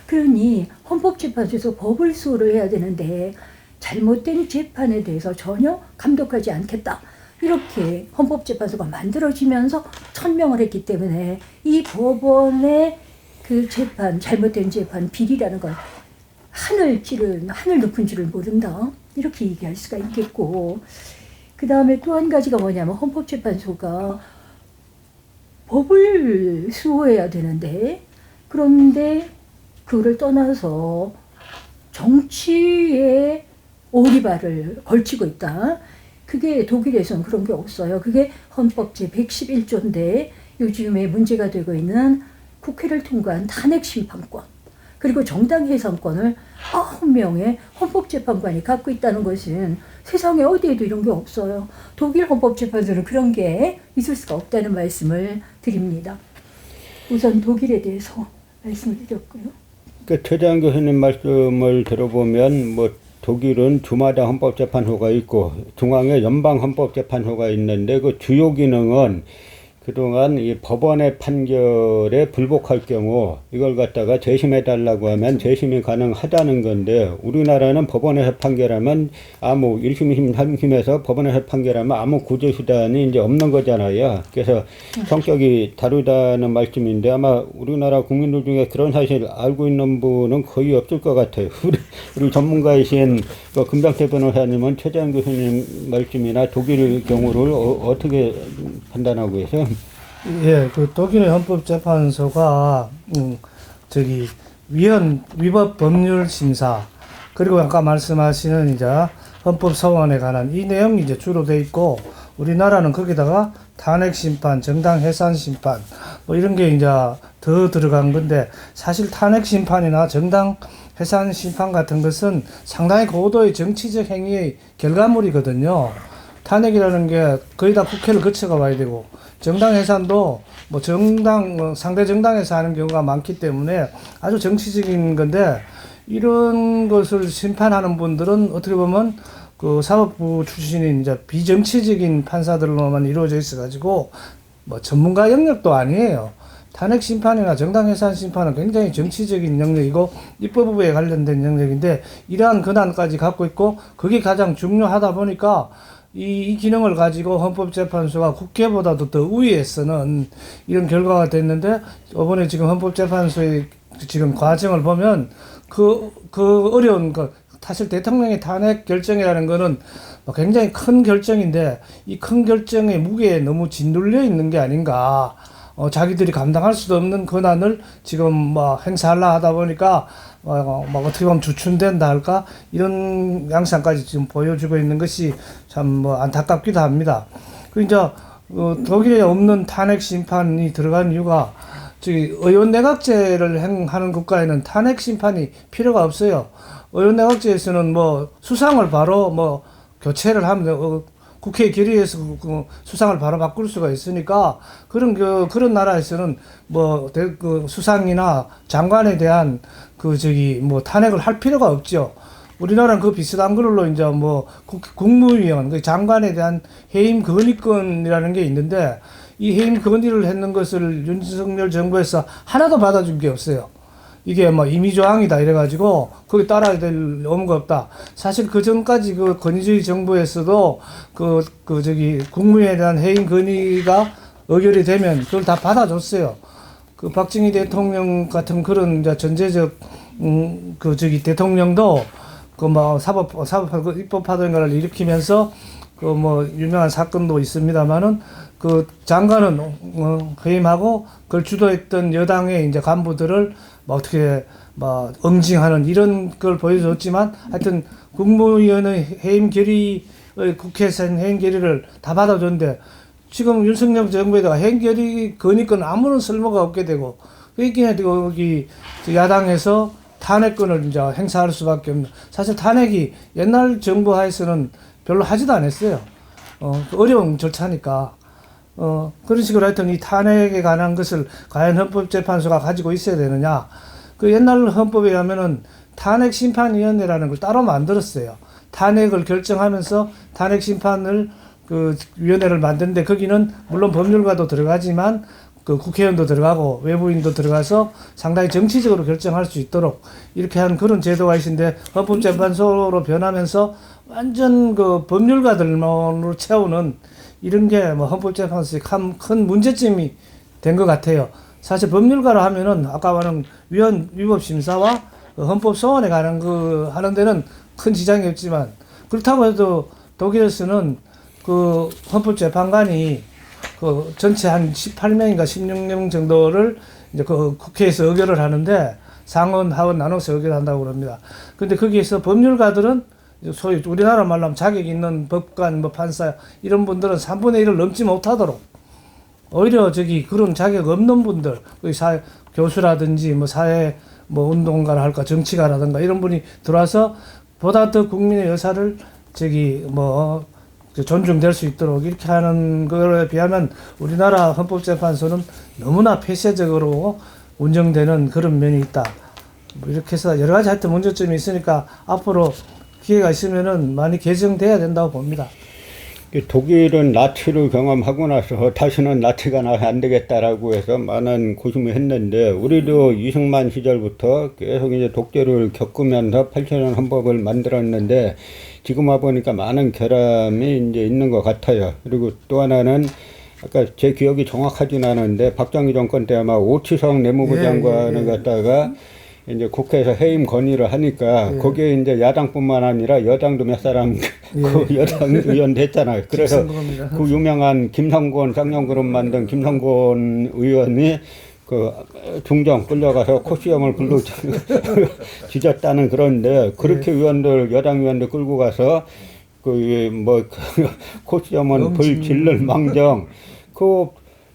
그러니 헌법재판소에서 법을 수호를 해야 되는데 잘못된 재판에 대해서 전혀 감독하지 않겠다. 이렇게 헌법재판소가 만들어지면서 천명을 했기 때문에 이 법원의 그 재판, 잘못된 재판, 비리라는 건 하늘 높은 줄을 모른다. 이렇게 얘기할 수가 있겠고, 그 다음에 또 한 가지가 뭐냐면 헌법재판소가 법을 수호해야 되는데, 그런데 그거를 떠나서 정치에 오리발을 걸치고 있다. 그게 독일에서는 그런 게 없어요. 그게 헌법 제111조인데 요즘에 문제가 되고 있는 국회를 통과한 탄핵심판권 그리고 정당 해산권을 9명의 헌법재판관이 갖고 있다는 것은 세상에 어디에도 이런 게 없어요. 독일 헌법재판소는 그런 게 있을 수가 없다는 말씀을 드립니다. 우선 독일에 대해서 말씀을 드렸고요. 그 최재한 교수님 말씀을 들어보면 뭐 독일은 주마다 헌법재판소가 있고 중앙에 연방헌법재판소가 있는데 그 주요 기능은 그동안 이 법원의 판결에 불복할 경우 이걸 갖다가 재심해달라고 하면 재심이 가능하다는 건데 우리나라는 법원에서 판결하면 아무 1심, 2심, 3심에서 법원에서 판결하면 아무 구제수단이 이제 없는 거잖아요. 그래서 성격이 다르다는 말씀인데 아마 우리나라 국민들 중에 그런 사실 알고 있는 분은 거의 없을 것 같아요. 우리 전문가이신 금병태 변호사님은 최재한 교수님 말씀이나 독일 경우를 어떻게 판단하고 계세요? 예, 그 독일의 헌법재판소가 위법 법률 심사 그리고 아까 말씀하시는 이제 헌법 소원에 관한 이 내용이 이제 주로 돼 있고 우리나라는 거기다가 탄핵 심판, 정당 해산 심판 뭐 이런 게 이제 더 들어간 건데 사실 탄핵 심판이나 정당 해산 심판 같은 것은 상당히 고도의 정치적 행위의 결과물이거든요. 탄핵이라는 게 거의 다 국회를 거쳐가 봐야 되고 정당 해산도 뭐 상대 정당에서 하는 경우가 많기 때문에 아주 정치적인 건데 이런 것을 심판하는 분들은 어떻게 보면 그 사법부 출신인 이제 비정치적인 판사들로만 이루어져 있어가지고 뭐 전문가 영역도 아니에요. 탄핵 심판이나 정당 해산 심판은 굉장히 정치적인 영역이고 입법부에 관련된 영역인데 이러한 권한까지 갖고 있고 그게 가장 중요하다 보니까 이 기능을 가지고 헌법재판소가 국회보다도 더 우위에서는 이런 결과가 됐는데 이번에 지금 헌법재판소의 지금 과정을 보면 그 어려운 사실 대통령의 탄핵 결정이라는 거는 굉장히 큰 결정인데 이 큰 결정의 무게에 너무 짓눌려 있는 게 아닌가. 자기들이 감당할 수도 없는 권한을 지금 뭐 행사하려 하다 보니까 어떻게 보면 주춤된다 할까 이런 양상까지 지금 보여주고 있는 것이 참 뭐 안타깝기도 합니다. 그 이제 독일에 없는 탄핵 심판이 들어간 이유가 저기 의원 내각제를 행하는 국가에는 탄핵 심판이 필요가 없어요. 의원 내각제에서는 뭐 수상을 바로 뭐 교체를 하면 국회 결의에서 그 수상을 바로 바꿀 수가 있으니까 그런 나라에서는 뭐 수상이나 장관에 대한 뭐 탄핵을 할 필요가 없죠. 우리나라는 그 비슷한 걸로 이제 뭐 국무위원 그 장관에 대한 해임 건의권이라는 게 있는데 이 해임 건의를 했는 것을 윤석열 정부에서 하나도 받아준 게 없어요. 이게 뭐 임의조항이다 이래가지고 거기 따라야 될 의무가 없다. 사실 그 전까지 그 권위주의 정부에서도 국무위에 대한 해임 건의가 의결이 되면 그걸 다 받아줬어요. 그 박정희 대통령 같은 그런 이제 전제적 대통령도 그 뭐 입법하던 걸 일으키면서 그 뭐 유명한 사건도 있습니다만은 그 장관은 해임하고 그걸 주도했던 여당의 이제 간부들을 뭐 어떻게 뭐 응징하는 이런 걸 보여줬지만 하여튼 국무위원의 해임 결의 국회에서 해임 결의를 다 받아줬는데 지금 윤석열 정부에다가 해임 결의 건의권 아무런 쓸모가 없게 되고 그러니까 여기 야당에서 탄핵권을 이제 행사할 수밖에 없는 사실 탄핵이 옛날 정부 하에서는 별로 하지도 않았어요. 어려운 절차니까. 그런 식으로 하여튼 이 탄핵에 관한 것을 과연 헌법재판소가 가지고 있어야 되느냐. 그 옛날 헌법에 하면은 탄핵심판위원회라는 걸 따로 만들었어요. 탄핵을 결정하면서 탄핵심판을 그 위원회를 만드는데 거기는 물론 법률가도 들어가지만 그 국회의원도 들어가고 외부인도 들어가서 상당히 정치적으로 결정할 수 있도록 이렇게 한 그런 제도가 있는데 헌법재판소로 변하면서 완전 그 법률가들만으로 채우는 이런 게 뭐 헌법재판소의 큰 문제점이 된 것 같아요. 사실 법률가로 하면은 아까 말한 위법심사와 그 헌법소원에 관한 그 하는 데는 큰 지장이 없지만 그렇다고 해도 독일에서는 그 헌법재판관이 그 전체 한 18명인가 16명 정도를 이제 그 국회에서 의결을 하는데 상원, 하원 나눠서 의결한다고 그럽니다. 근데 거기에서 법률가들은 소위 우리나라 말로 하면 자격 있는 법관, 뭐 판사 이런 분들은 3분의 1을 넘지 못하도록 오히려 저기 그런 자격 없는 분들, 교수라든지 뭐 사회 뭐 운동가라 할까 정치가라든가 이런 분이 들어와서 보다 더 국민의 의사를 저기 뭐 존중될 수 있도록 이렇게 하는 거에 비하면 우리나라 헌법재판소는 너무나 폐쇄적으로 운영되는 그런 면이 있다. 뭐 이렇게 해서 여러 가지 하여튼 문제점이 있으니까 앞으로 기회가 있으면은 많이 개정돼야 된다고 봅니다. 독일은 나치를 경험하고 나서 다시는 나치가 안 되겠다라고 해서 많은 고심을 했는데 우리도 이승만 시절부터 계속 이제 독재를 겪으면서 87년 헌법을 만들었는데 지금 와 보니까 많은 결함이 이제 있는 것 같아요. 그리고 또 하나는 아까 제 기억이 정확하진 않은데 박정희 정권 때 아마 오치성 내무부 장관을 갖다가 이제 국회에서 해임 건의를 하니까 거기에 이제 야당뿐만 아니라 여당도 몇 사람 그 여당 의원도 했잖아요. 그래서 그 유명한 김성곤 쌍용그룹 만든 김성곤 의원이 그 중정 끌려가서 코시험을 불러 뒤졌다는 그런데 그렇게 의원들 여당 의원들 끌고 가서 그 뭐 코시험은 불 질를 망정 그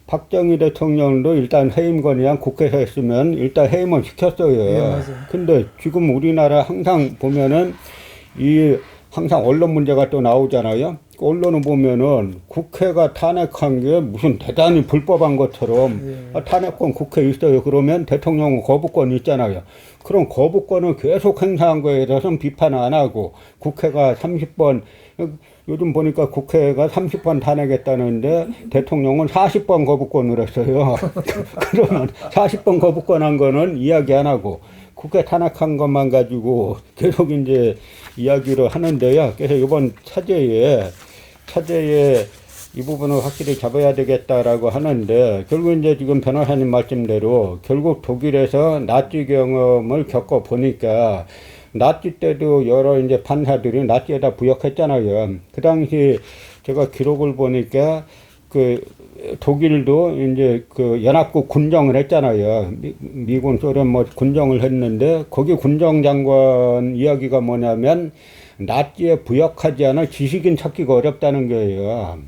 박정희 대통령도 일단 해임 건의안 국회에서 했으면 일단 해임을 시켰어요. 근데 지금 우리나라 항상 보면은 항상 언론 문제가 또 나오잖아요. 언론을 보면은 국회가 탄핵한 게 무슨 대단히 불법한 것처럼 탄핵권 국회에 있어요. 그러면 대통령은 거부권이 있잖아요. 그럼 거부권을 계속 행사한 거에 대해서는 비판 안 하고 국회가 30번 요즘 보니까 국회가 30번 탄핵했다는데 대통령은 40번 거부권을 했어요. 그러면 40번 거부권 한 거는 이야기 안 하고 국회 탄핵한 것만 가지고 계속 이제 이야기를 하는데요. 그래서 이번 차제에 이 부분을 확실히 잡아야 되겠다라고 하는데 결국 이제 지금 변호사님 말씀대로 결국 독일에서 나치 경험을 겪어 보니까 나치 때도 여러 이제 판사들이 나치에다 부역했잖아요. 그 당시 제가 기록을 보니까 그 독일도 이제 그 연합국 군정을 했잖아요. 미군, 소련 뭐 군정을 했는데 거기 군정장관 이야기가 뭐냐면 나치에 부역하지 않은 지식인 찾기가 어렵다는 거예요.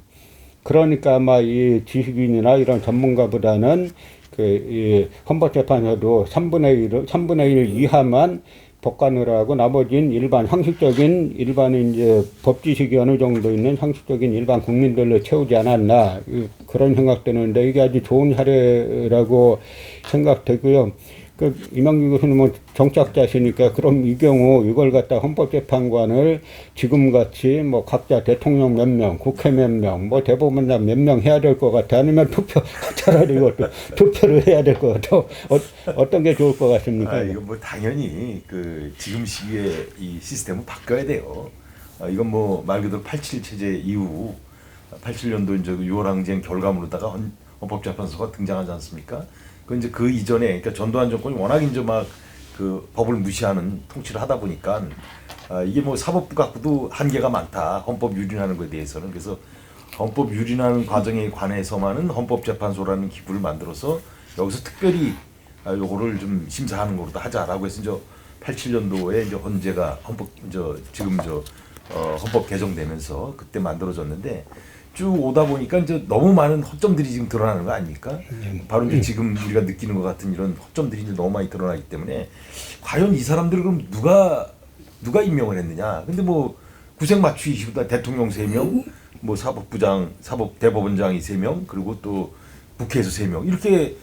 그러니까 아마 이 지식인이나 이런 전문가보다는 이 헌법재판소도 3분의 1 이하만 법관을 하고 나머지는 일반 이제 법 지식이 어느 정도 있는 상식적인 일반 국민들로 채우지 않았나 그런 생각 드는데 이게 아주 좋은 사례라고 생각되고요. 그 이명규 교수님은 정치학자시니까 그럼 이 경우 이걸 갖다 헌법재판관을 지금같이 뭐 각자 대통령 몇 명, 국회 몇 명, 뭐 대법원장 몇 명 해야 될 것 같아 아니면 차라리 이것도 투표를 해야 될 것 같아 어떤 게 좋을 것 같습니까? 이건 뭐 당연히 그 지금 시기에 이 시스템은 바뀌어야 돼요. 이건 뭐 말 그대로 87 체제 이후 87년도 이제 6월 항쟁 결과물로다가 헌법재판소가 등장하지 않습니까? 그 이제 그 이전에 그러니까 전두환 정권이 워낙 이제 막 그 법을 무시하는 통치를 하다 보니까 이게 뭐 사법부 갖고도 한계가 많다. 헌법 유린하는 것에 대해서는 그래서 헌법 유린하는 과정에 관해서만은 헌법재판소라는 기구를 만들어서 여기서 특별히 요거를 좀 심사하는 걸로 하자라고 해서 이제 87년도에 이제 헌재가 헌법 개정되면서 그때 만들어졌는데. 쭉 오다 보니까 이제 너무 많은 허점들이 지금 드러나는 거 아닙니까? 바로 이제 지금 우리가 느끼는 것 같은 이런 허점들이 이제 너무 많이 드러나기 때문에 과연 이 사람들을 그럼 누가 임명을 했느냐? 근데 뭐 구색 맞추기보다 대통령 3명, 뭐 사법부장, 대법원장이 3명, 그리고 또 국회에서 3명 이렇게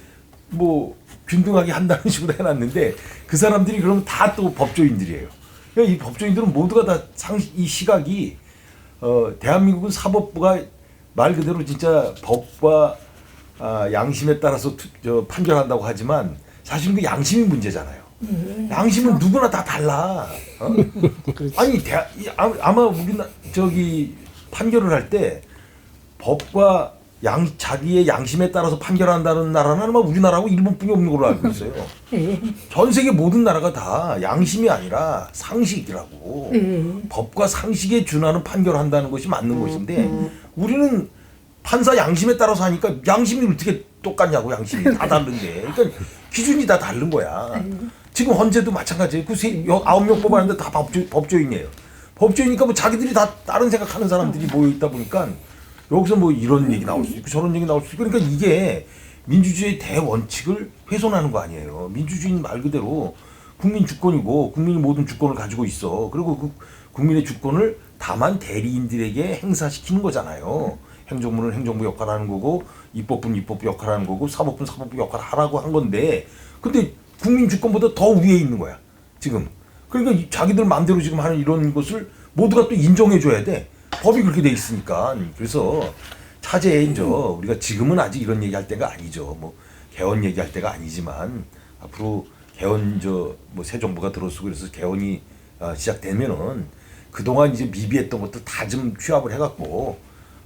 뭐 균등하게 한다는 식으로 해놨는데 그 사람들이 그러면 다 또 법조인들이에요. 그러니까 이 법조인들은 모두가 다 이 시각이 대한민국은 사법부가 말 그대로 진짜 법과 양심에 따라서 판결한다고 하지만 사실은 그 양심이 문제잖아요. 양심은 누구나 다 달라. 아니 아마 우리나 저기 판결을 할 때 법과 자기의 양심에 따라서 판결한다는 나라는 아마 우리나라하고 일본뿐이 없는 걸로 알고 있어요. 전 세계 모든 나라가 다 양심이 아니라 상식이라고. 법과 상식에 준하는 판결한다는 것이 맞는 것인데 우리는 판사 양심에 따라서 하니까 양심이 어떻게 똑같냐고. 양심이 다 다른데. 그러니까 기준이 다 다른 거야. 지금 헌재도 마찬가지예요. 그 9명 뽑았는데 다 법조인이에요. 법조인이니까 뭐 자기들이 다 다른 생각하는 사람들이 모여 있다 보니까 여기서 뭐 이런 얘기 나올 수 있고 저런 얘기 나올 수 있고. 그러니까 이게 민주주의의 대원칙을 훼손하는 거 아니에요. 민주주의는 말 그대로 국민 주권이고 국민이 모든 주권을 가지고 있어. 그리고 그 국민의 주권을 다만 대리인들에게 행사시키는 거잖아요. 행정부는 행정부 역할을 하는 거고 입법부는 입법부 역할을 하는 거고 사법부는 사법부 역할을 하라고 한 건데 근데 국민 주권보다 더 위에 있는 거야 지금. 그러니까 자기들 마음대로 지금 하는 이런 것을 모두가 또 인정해 줘야 돼. 법이 그렇게 돼 있으니까. 그래서 차제에 이제 우리가 지금은 아직 이런 얘기할 때가 아니죠. 뭐 개헌 얘기할 때가 아니지만 앞으로 개헌 뭐 새 정부가 들어서고 그래서 개헌이 시작되면은 그동안 이제 미비했던 것들 다 좀 취합을 해갖고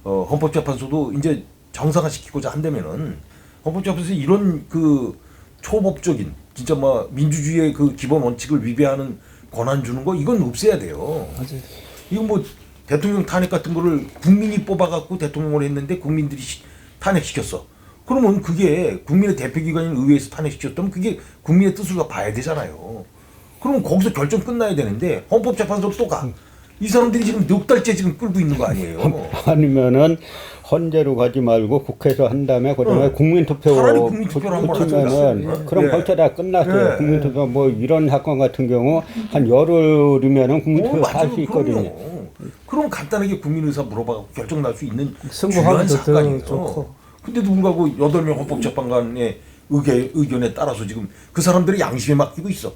헌법재판소도 이제 정상화시키고자 한다면은 헌법재판소에서 이런 그 초법적인 진짜 뭐 민주주의의 그 기본 원칙을 위배하는 권한 주는 거 이건 없애야 돼요. 맞아요. 이건 뭐 대통령 탄핵 같은 거를 국민이 뽑아갖고 대통령을 했는데 국민들이 탄핵시켰어. 그러면 그게 국민의 대표기관인 의회에서 탄핵시켰다면 그게 국민의 뜻을 봐야 되잖아요. 그러면 거기서 결정 끝나야 되는데 헌법재판소로 또 가. 이 사람들이 지금 넉 달째 지금 끌고 있는 거 아니에요. 아니면은 헌재로 가지 말고 국회에서 한 다음에 그다음에 국민투표 차라리 국민투표를 한번 붙이면은 하죠. 그럼 예. 벌써 다 끝났어요. 예. 국민투표 뭐 이런 사건 같은 경우 한 열흘이면은 국민투표 할 수 있거든요. 그럼요. 그럼 간단하게 국민의사 물어봐 결정 날 수 있는 승부하기도 중요한 사건이에요. 좋고. 근데도 불구하고 8명 헌법재판관의 의견에 따라서 지금 그 사람들의 양심에 맡기고 있어.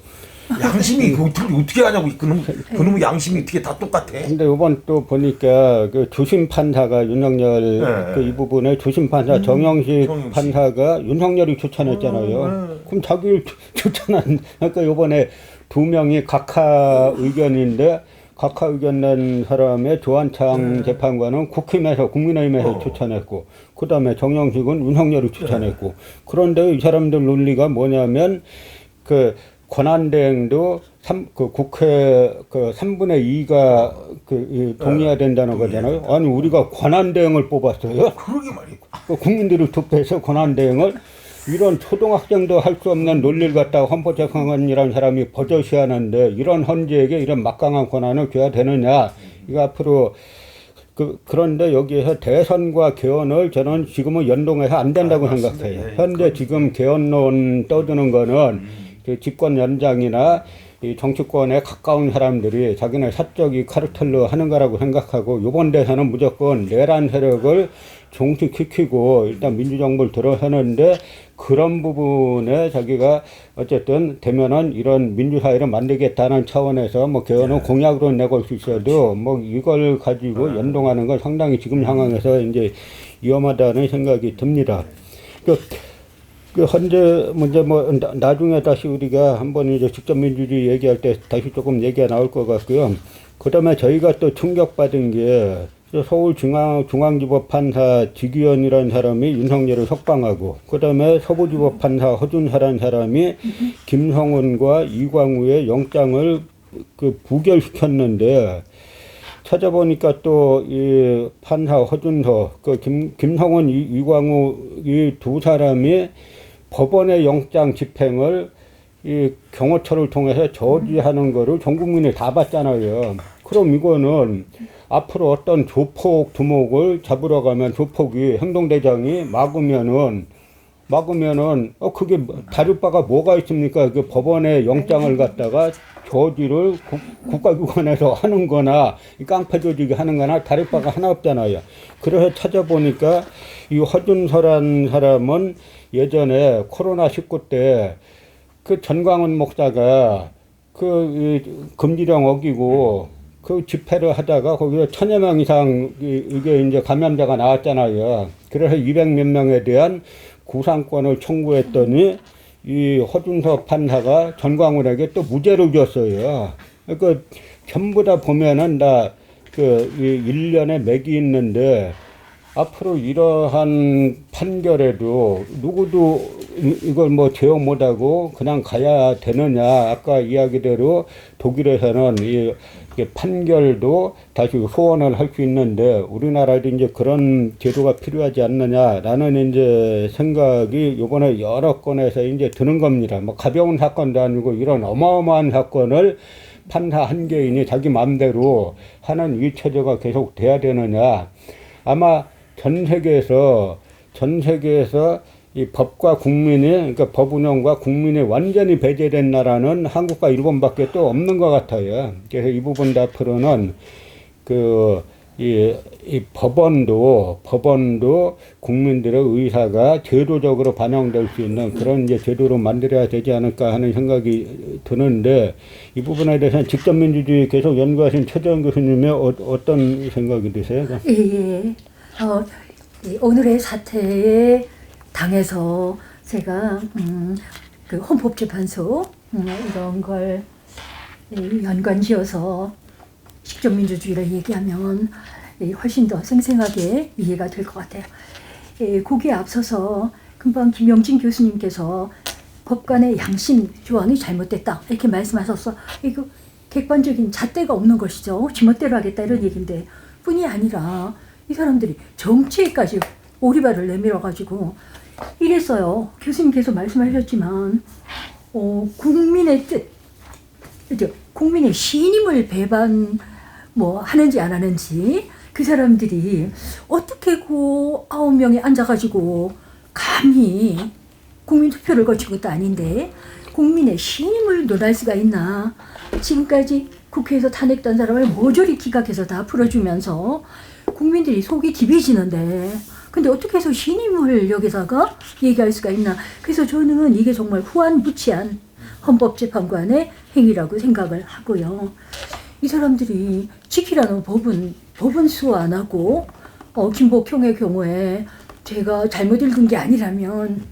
양심이 어떻게 하냐고. 그놈의 양심이 어떻게 다 똑같아. 근데 이번 또 보니까 그 조심 판사가 윤석열 네. 그 이 부분에 조심 판사 정영식 판사가 윤석열이 추천했잖아요. 그럼 자기를 추천한 그러니까 이번에 2명이 각하 의견인데 각하 의견 낸 사람의 조한창 재판관은 국힘에서 국민의힘에서 추천했고 그다음에 정영식은 윤석열이 추천했고 그런데 이 사람들 논리가 뭐냐면 그 권한대행도 그 국회 그 3분의 2가 동의해야 된다는 거잖아요. 아니 우리가 권한대행을 뽑았어요. 그러게 말이야. 그 국민들이 투표해서 권한대행을 이런 초등학생도 할 수 없는 논리를 갖다가 헌법재판관이라는 사람이 버젓이하는데 이런 헌재에게 이런 막강한 권한을 줘야 되느냐. 이거 앞으로 그런데 여기에서 대선과 개헌을 저는 지금은 연동해서 안 된다고 생각해요. 현재 지금 개헌론 떠드는 거는 그 집권 연장이나 이 정치권에 가까운 사람들이 자기네 사적이 카르텔로 하는 거라고 생각하고 이번 대선은 무조건 내란 세력을 종식시키고 일단 민주정부를 들어서는데 그런 부분에 자기가 어쨌든 되면은 이런 민주사회를 만들겠다는 차원에서 뭐 개헌은 공약으로 내걸 수 있어도 뭐 이걸 가지고 연동하는 건 상당히 지금 상황에서 이제 위험하다는 생각이 듭니다. 그 헌재 문제 뭐 나중에 다시 우리가 한번 이제 직접 민주주의 얘기할 때 다시 조금 얘기가 나올 것 같고요. 그다음에 저희가 또 충격받은 게 서울중앙지법 판사 지기현이라는 사람이 윤석열을 석방하고 그다음에 서부지법 판사 허준사라는 사람이 김성훈과 이광우의 영장을 그 부결시켰는데 찾아보니까 또 이 판사 허준서 그 김성훈 이광우 이 두 사람이 법원의 영장 집행을 이 경호처를 통해서 저지하는 거를 전 국민이 다 봤잖아요. 그럼 이거는 앞으로 어떤 조폭 두목을 잡으러 가면 조폭이 행동대장이 막으면은 막으면은 그게 다를 바가 뭐가 있습니까? 그 법원에 영장을 갖다가 저지를 국가기관에서 하는 거나 이 깡패 조직이 하는 거나 다를 바가 하나 없잖아요. 그래서 찾아보니까 이 허준서란 사람은 예전에 코로나19 때 그 전광훈 목사가 그 금지령 어기고 그 집회를 하다가 거기서 1000여 명 이상 이게 이제 감염자가 나왔잖아요. 그래서 200몇 명에 대한 구상권을 청구했더니 이 허준서 판사가 전광훈에게 또 무죄를 줬어요. 그 전부 다 보면은 다 그 1년에 맥이 있는데 앞으로 이러한 판결에도 누구도 이걸 뭐 제어 못하고 그냥 가야 되느냐. 아까 이야기대로 독일에서는 이 판결도 다시 소원을 할 수 있는데 우리나라도 이제 그런 제도가 필요하지 않느냐라는 이제 생각이 이번에 여러 건에서 이제 드는 겁니다. 뭐 가벼운 사건도 아니고 이런 어마어마한 사건을 판사 한 개인이 자기 마음대로 하는 이 체제가 계속 돼야 되느냐. 아마 전 세계에서 이 법과 국민이, 그러니까 법 운영과 국민이 완전히 배제된 나라는 한국과 일본밖에 또 없는 것 같아요. 그래서 이 부분 앞으로는 이 법원도 국민들의 의사가 제도적으로 반영될 수 있는 그런 이제 제도로 만들어야 되지 않을까 하는 생각이 드는데 이 부분에 대해서는 직접 민주주의 계속 연구하신 최재원 교수님의 어떤 생각이 드세요? 예. 이 오늘의 사태에 당해서 제가 그 헌법재판소 이런 걸 연관지어서 직접민주주의를 얘기하면 훨씬 더 생생하게 이해가 될 것 같아요. 거기에 앞서서 금방 김영진 교수님께서 법관의 양심 조항이 잘못됐다 이렇게 말씀하셔서 이거 객관적인 잣대가 없는 것이죠. 지멋대로 하겠다 이런 얘기인데 뿐이 아니라 이 사람들이 정치에까지 오리발을 내밀어가지고 이랬어요. 교수님께서 말씀하셨지만 국민의 뜻, 국민의 신임을 배반 하는지 안 하는지 그 사람들이 어떻게 그 9명이 앉아가지고 감히 국민 투표를 거친 것도 아닌데 국민의 신임을 논할 수가 있나. 지금까지 국회에서 탄핵된 사람을 모조리 기각해서 다 풀어주면서 국민들이 속이 디비지는데 근데 어떻게 해서 신임을 여기다가 얘기할 수가 있나. 그래서 저는 이게 정말 후안부치한 헌법재판관의 행위라고 생각을 하고요. 이 사람들이 지키라는 법은 수호 안 하고 김복형의 경우에 제가 잘못 읽은 게 아니라면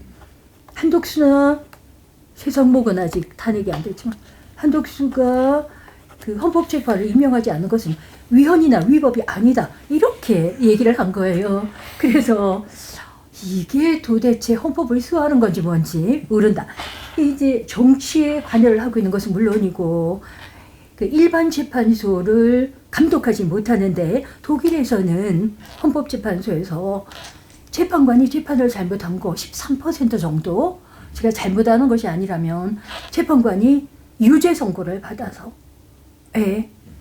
한독수나 세상목은 아직 탄핵이 안 됐지만 한독수가 그 헌법재판을 임명하지 않은 것은 위헌이나 위법이 아니다 이렇게 얘기를 한 거예요. 그래서 이게 도대체 헌법을 수호하는 건지 뭔지 모른다. 이제 정치에 관여를 하고 있는 것은 물론이고 그 일반 재판소를 감독하지 못하는데 독일에서는 헌법재판소에서 재판관이 재판을 잘못한 거 13% 정도 제가 잘못하는 것이 아니라면 재판관이 유죄 선고를 받아서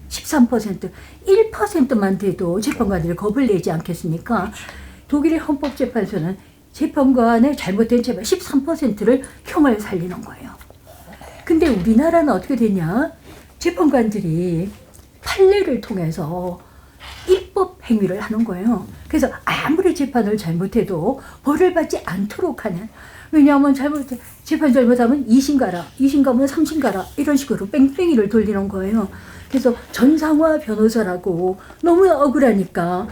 13% 1%만 돼도 재판관들이 겁을 내지 않겠습니까? 독일의 헌법재판소는 재판관의 잘못된 재판 13%를 형을 살리는 거예요. 근데 우리나라는 어떻게 되냐? 재판관들이 판례를 통해서 입법 행위를 하는 거예요. 그래서 아무리 재판을 잘못해도 벌을 받지 않도록 하는. 왜냐하면 재판 잘못하면 2심 가라, 2심 가면 3심 가라 이런 식으로 뺑뺑이를 돌리는 거예요. 그래서 전상화 변호사라고 너무 억울하니까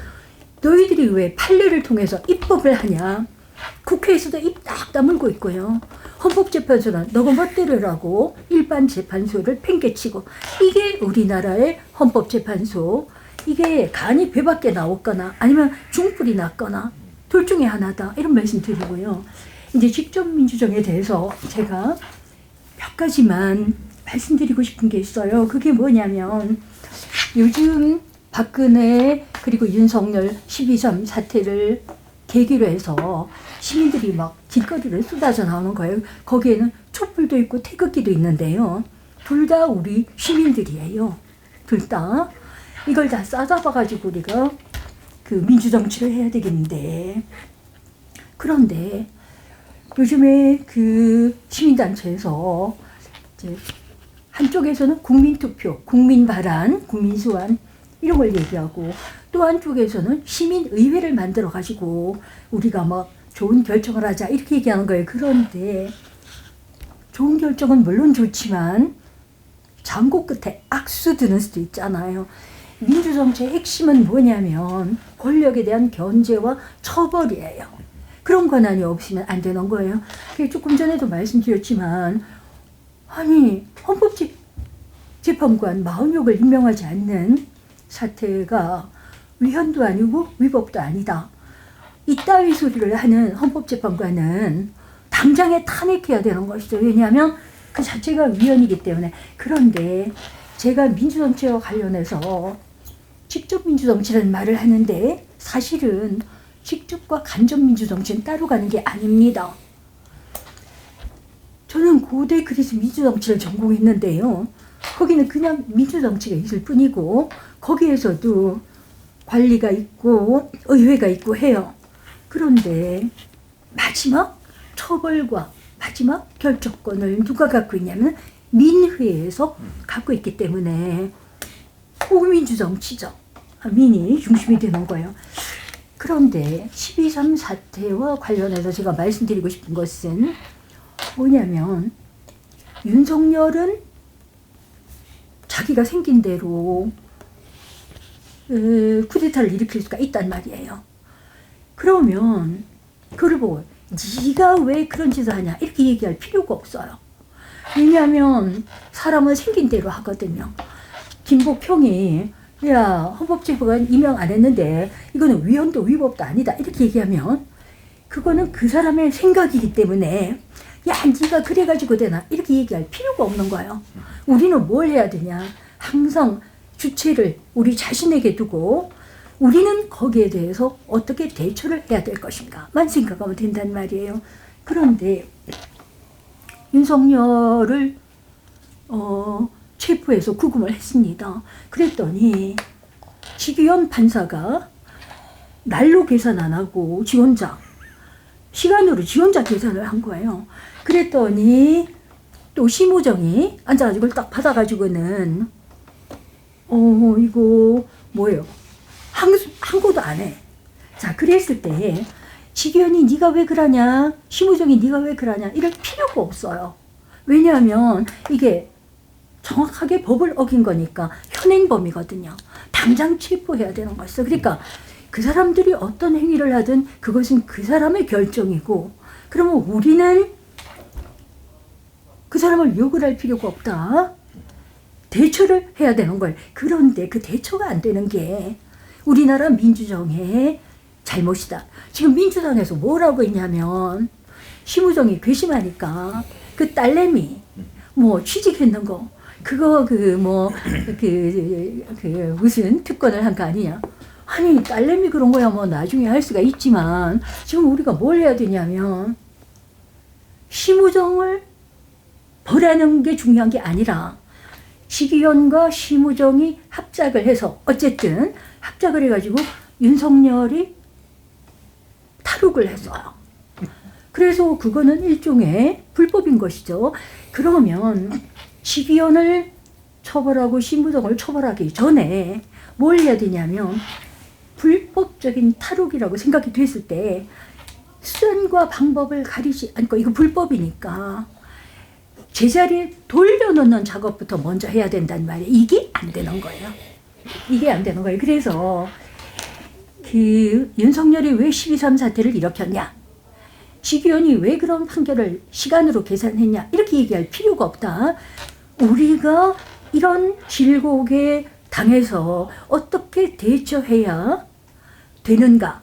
너희들이 왜 판례를 통해서 입법을 하냐. 국회에서도 입 딱 다물고 있고요. 헌법재판소는 너가 멋대로라고 일반 재판소를 팽개치고 이게 우리나라의 헌법재판소. 이게 간이 배 밖에 나왔거나 아니면 중불이 났거나 둘 중에 하나다 이런 말씀 드리고요. 이제 직접민주정에 대해서 제가 몇 가지만 말씀드리고 싶은 게 있어요. 그게 뭐냐면 요즘 박근혜 그리고 윤석열 12.3 사태를 계기로 해서 시민들이 막 길거리를 쏟아져 나오는 거예요. 거기에는 촛불도 있고 태극기도 있는데요. 둘 다 우리 시민들이에요. 둘 다. 이걸 다 싸잡아가지고 우리가 그 민주정치를 해야 되겠는데 그런데 요즘에 그 시민단체에서 이제 한쪽에서는 국민투표, 국민발안, 국민소환 이런 걸 얘기하고 또 한쪽에서는 시민의회를 만들어 가지고 우리가 막 좋은 결정을 하자 이렇게 얘기하는 거예요. 그런데 좋은 결정은 물론 좋지만 장고 끝에 악수 드는 수도 있잖아요. 민주정치의 핵심은 뭐냐면 권력에 대한 견제와 처벌이에요. 그런 권한이 없으면 안 되는 거예요. 조금 전에도 말씀드렸지만 아니 헌법재판관 40명을 임명하지 않는 사태가 위헌도 아니고 위법도 아니다. 이따위 소리를 하는 헌법재판관은 당장에 탄핵해야 되는 것이죠. 왜냐하면 그 자체가 위헌이기 때문에. 그런데 제가 민주정치와 관련해서 직접 민주정치라는 말을 하는데 사실은 직접과 간접 민주정치는 따로 가는 게 아닙니다. 저는 고대 그리스 민주정치를 전공했는데요. 거기는 그냥 민주정치가 있을 뿐이고 거기에서도 관리가 있고 의회가 있고 해요. 그런데 마지막 처벌과 마지막 결정권을 누가 갖고 있냐면 민회에서 갖고 있기 때문에 호민주정치죠. 민이 중심이 되는 거예요. 그런데 12.3 사태와 관련해서 제가 말씀드리고 싶은 것은 뭐냐면 윤석열은 자기가 생긴 대로 쿠데타를 일으킬 수가 있단 말이에요. 그러면 그걸 보고 네가 왜 그런 짓을 하냐 이렇게 얘기할 필요가 없어요. 왜냐하면 사람은 생긴 대로 하거든요. 김복형이 야 헌법재판관 임명 안 했는데 이거는 위헌도 위법도 아니다 이렇게 얘기하면 그거는 그 사람의 생각이기 때문에 야 네가 그래가지고 되나 이렇게 얘기할 필요가 없는 거예요. 우리는 뭘 해야 되냐 항상 주체를 우리 자신에게 두고 우리는 거기에 대해서 어떻게 대처를 해야 될 것인가만 생각하면 된단 말이에요. 그런데 윤석열을 체포해서 구금을 했습니다. 그랬더니 지기현 판사가 날로 계산 안 하고 시간으로 지원자 계산을 한 거예요. 그랬더니 또 심우정이 앉아가지고 이걸 딱 받아가지고는 이거 뭐예요? 항고도 안 해. 자, 그랬을 때 지기현이 네가 왜 그러냐, 심우정이 네가 왜 그러냐 이럴 필요가 없어요. 왜냐하면 이게 정확하게 법을 어긴 거니까 현행범이거든요. 당장 체포해야 되는 거였어. 그러니까 그 사람들이 어떤 행위를 하든 그것은 그 사람의 결정이고 그러면 우리는 그 사람을 욕을 할 필요가 없다. 대처를 해야 되는 거예요. 그런데 그 대처가 안 되는 게 우리나라 민주정의 잘못이다. 지금 민주당에서 뭐라고 했냐면 심우정이 괘씸하니까 그 딸내미 뭐 취직했는 거 그거 무슨 특권을 한 거 아니냐. 아니 딸내미 그런 거야 뭐 나중에 할 수가 있지만 지금 우리가 뭘 해야 되냐면 심우정을 벌하는 게 중요한 게 아니라 지기현과 심우정이 합작을 해서 어쨌든 합작을 해가지고 윤석열이 탈옥을 했어요. 그래서 그거는 일종의 불법인 것이죠. 그러면 지기현을 처벌하고 심우정을 처벌하기 전에 뭘 해야 되냐면 불법적인 탈옥이라고 생각이 됐을 때 수단과 방법을 가리지 않고 이거 불법이니까 제자리에 돌려놓는 작업부터 먼저 해야 된단 말이에요. 이게 안 되는 거예요. 이게 안 되는 거예요. 그래서 그 윤석열이 왜 12.3 사태를 일으켰냐, 지기현이 왜 그런 판결을 시간으로 계산했냐 이렇게 얘기할 필요가 없다. 우리가 이런 질곡에 당해서 어떻게 대처해야 되는가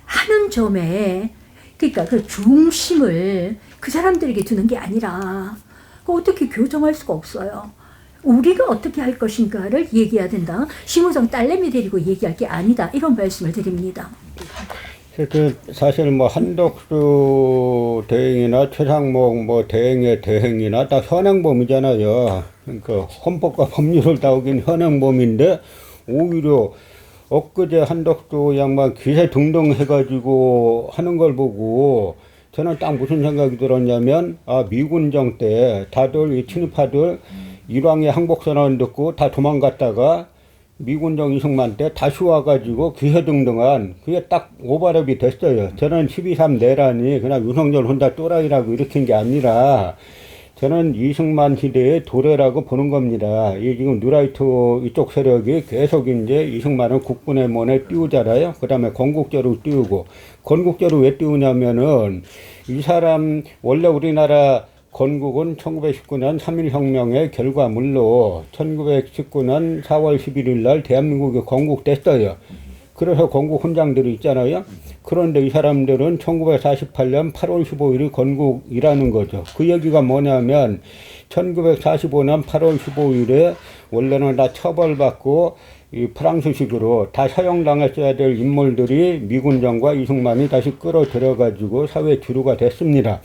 하는 점에 그러니까 그 중심을 그 사람들에게 두는 게 아니라 어떻게 교정할 수가 없어요. 우리가 어떻게 할 것인가를 얘기해야 된다. 심우정 딸내미 데리고 얘기할 게 아니다. 이런 말씀을 드립니다. 사실 뭐 한덕수 대행이나 최상목 뭐 대행의 대행이나 다 현행범이잖아요. 그러니까 헌법과 법률을 다 어긴 현행범인데 오히려 엊그제 한덕수 양반 기세 등등 해가지고 하는 걸 보고 저는 딱 무슨 생각이 들었냐면, 미군정 때 다들 이 친일파들 일왕의 항복선언 듣고 다 도망갔다가 미군정 이승만 때 다시 와가지고 기회등등한 그게 딱 오버랩이 됐어요. 저는 12.3 내란이 그냥 윤석열 혼자 또라이라고 일으킨 게 아니라 저는 이승만 시대의 도래라고 보는 겁니다. 이 지금 뉴라이트 이쪽 세력이 계속 이제 이승만은 국군의 문에 띄우잖아요. 그 다음에 건국절을 띄우고, 건국절을 왜 띄우냐면은 이 사람 원래 우리나라 건국은 1919년 3.1혁명의 결과물로 1919년 4월 11일 날 대한민국이 건국됐어요. 그래서 건국 훈장들이 있잖아요. 그런데 이 사람들은 1948년 8월 15일이 건국이라는 거죠. 그 얘기가 뭐냐면 1945년 8월 15일에 원래는 다 처벌받고 이 프랑스식으로 다 사형당했어야 될 인물들이 미군정과 이승만이 다시 끌어들여가지고 사회 주류가 됐습니다.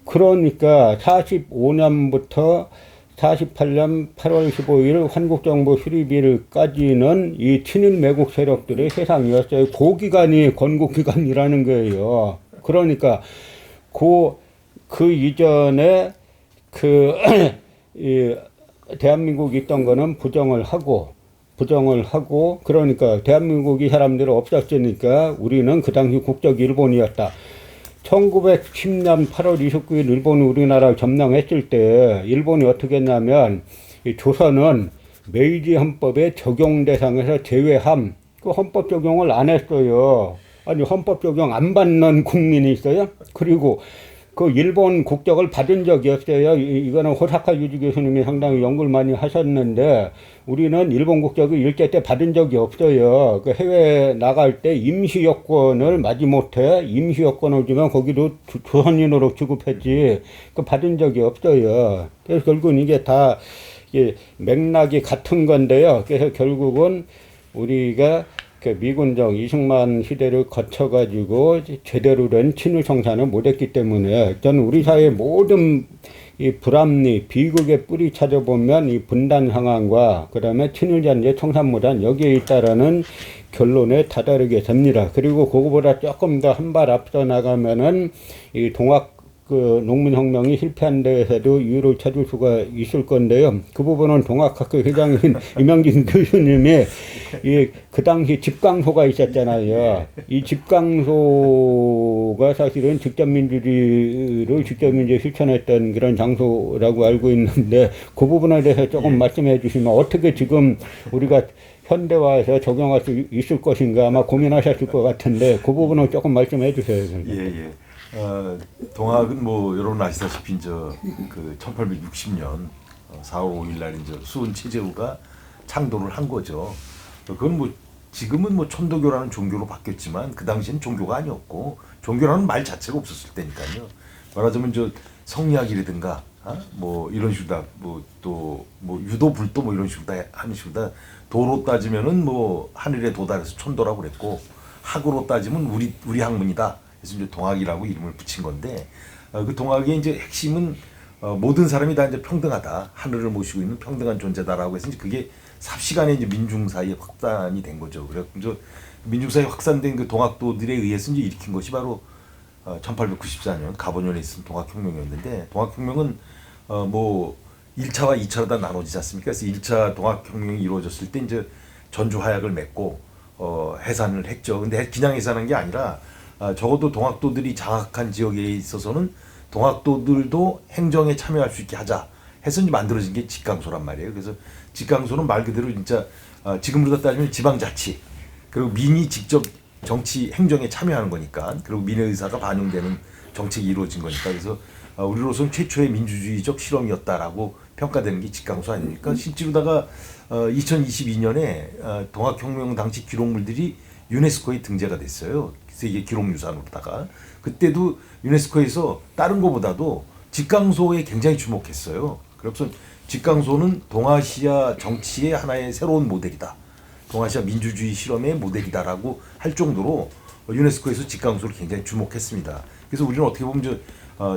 그러니까 45년부터 48년 8월 15일 한국정부 수립일까지는 이 친일 매국 세력들의 세상이었어요. 그 기간이 건국기간이라는 거예요. 그러니까 그 이전에 이 대한민국이 있던 거는 부정을 하고 그러니까 대한민국이 사람들이 없었으니까 우리는 그 당시 국적이 일본이었다. 1910년 8월 29일 일본이 우리나라를 점령했을 때 일본이 어떻게 했냐면 이 조선은 메이지 헌법의 적용 대상에서 제외함. 그 헌법 적용을 안 했어요. 아니 헌법 적용 안 받는 국민이 있어요? 그리고 그 일본 국적을 받은 적이 없어요. 이거는 호사카 유지 교수님이 상당히 연구를 많이 하셨는데 우리는 일본 국적을 일제 때 받은 적이 없어요. 그 해외 나갈 때 임시 여권을 마지못해 임시 여권을 주면 거기도 조선인으로 취급했지 그 받은 적이 없어요. 그래서 결국은 이게 다 맥락이 같은 건데요. 그래서 결국은 우리가 미군정 이승만 시대를 거쳐가지고 제대로 된 친일 청산을 못했기 때문에 저는 우리 사회의 모든 이 불합리, 비극의 뿌리 찾아보면 이 분단 상황과 그 다음에 친일잔재 청산무단 여기에 있다라는 결론에 다다르게 됩니다. 그리고 그거보다 조금 더 한 발 앞서 나가면은 이 농민혁명이 실패한 데에서도 이유를 찾을 수가 있을 건데요. 그 부분은 동학학교 회장인 이명진 교수님이 그 당시 집강소가 있었잖아요. 이 집강소가 사실은 직접민주주의를 실천했던 그런 장소라고 알고 있는데 그 부분에 대해서 조금 말씀해 주시면 어떻게 지금 우리가 현대화해서 적용할 수 있을 것인가 아마 고민하셨을 것 같은데 그 부분은 조금 말씀해 주세요. 예. 동학은 뭐 여러분 아시다시피 이제 그 1860년 4월 5일 날 이제 수은 최재우가 창도를 한 거죠. 그건 뭐 지금은 뭐 천도교라는 종교로 바뀌었지만 그 당시엔 종교가 아니었고 종교라는 말 자체가 없었을 때니까요. 말하자면 저 성리학이라든가 뭐 이런 식으로 또 뭐 유도 불도 뭐 이런 식으로 다 하는 식으로 다 도로 따지면은 뭐 하늘에 도달해서 천도라고 그랬고 학으로 따지면 우리 학문이다. 그래서 이제 동학이라고 이름을 붙인 건데 그 동학의 이제 핵심은 모든 사람이 다 이제 평등하다, 하늘을 모시고 있는 평등한 존재다라고 해서 이제 그게 삽시간에 이제 민중사회에 확산이 된 거죠. 그래서 이제 민중사회에 확산된 그 동학도들에 의해서 이제 일으킨 것이 바로 1894년 가보년에 있은 동학혁명이었는데 동학혁명은 뭐 1차와 2차로 다 나눠지지 않습니까? 그래서 1차 동학혁명이 이루어졌을 때 이제 전주 화약을 맺고 해산을 했죠. 근데 그냥 해산한 게 아니라 적어도 동학도들이 장악한 지역에 있어서는 동학도들도 행정에 참여할 수 있게 하자 해서 이제 만들어진 게 직강소란 말이에요. 그래서 직강소는 말 그대로 진짜 지금으로 따지면 지방자치 그리고 민이 직접 정치 행정에 참여하는 거니까 그리고 민의 의사가 반영되는 정책이 이루어진 거니까 그래서 우리로서는 최초의 민주주의적 실험이었다라고 평가되는 게 직강소 아닙니까? 실제로다가 2022년에 동학혁명 당시 기록물들이 유네스코에 등재가 됐어요. 세계 기록유산으로다가 그때도 유네스코에서 다른 것보다도 직강소에 굉장히 주목했어요. 그래서 직강소는 동아시아 정치의 하나의 새로운 모델이다. 동아시아 민주주의 실험의 모델이다라고 할 정도로 유네스코에서 직강소를 굉장히 주목했습니다. 그래서 우리는 어떻게 보면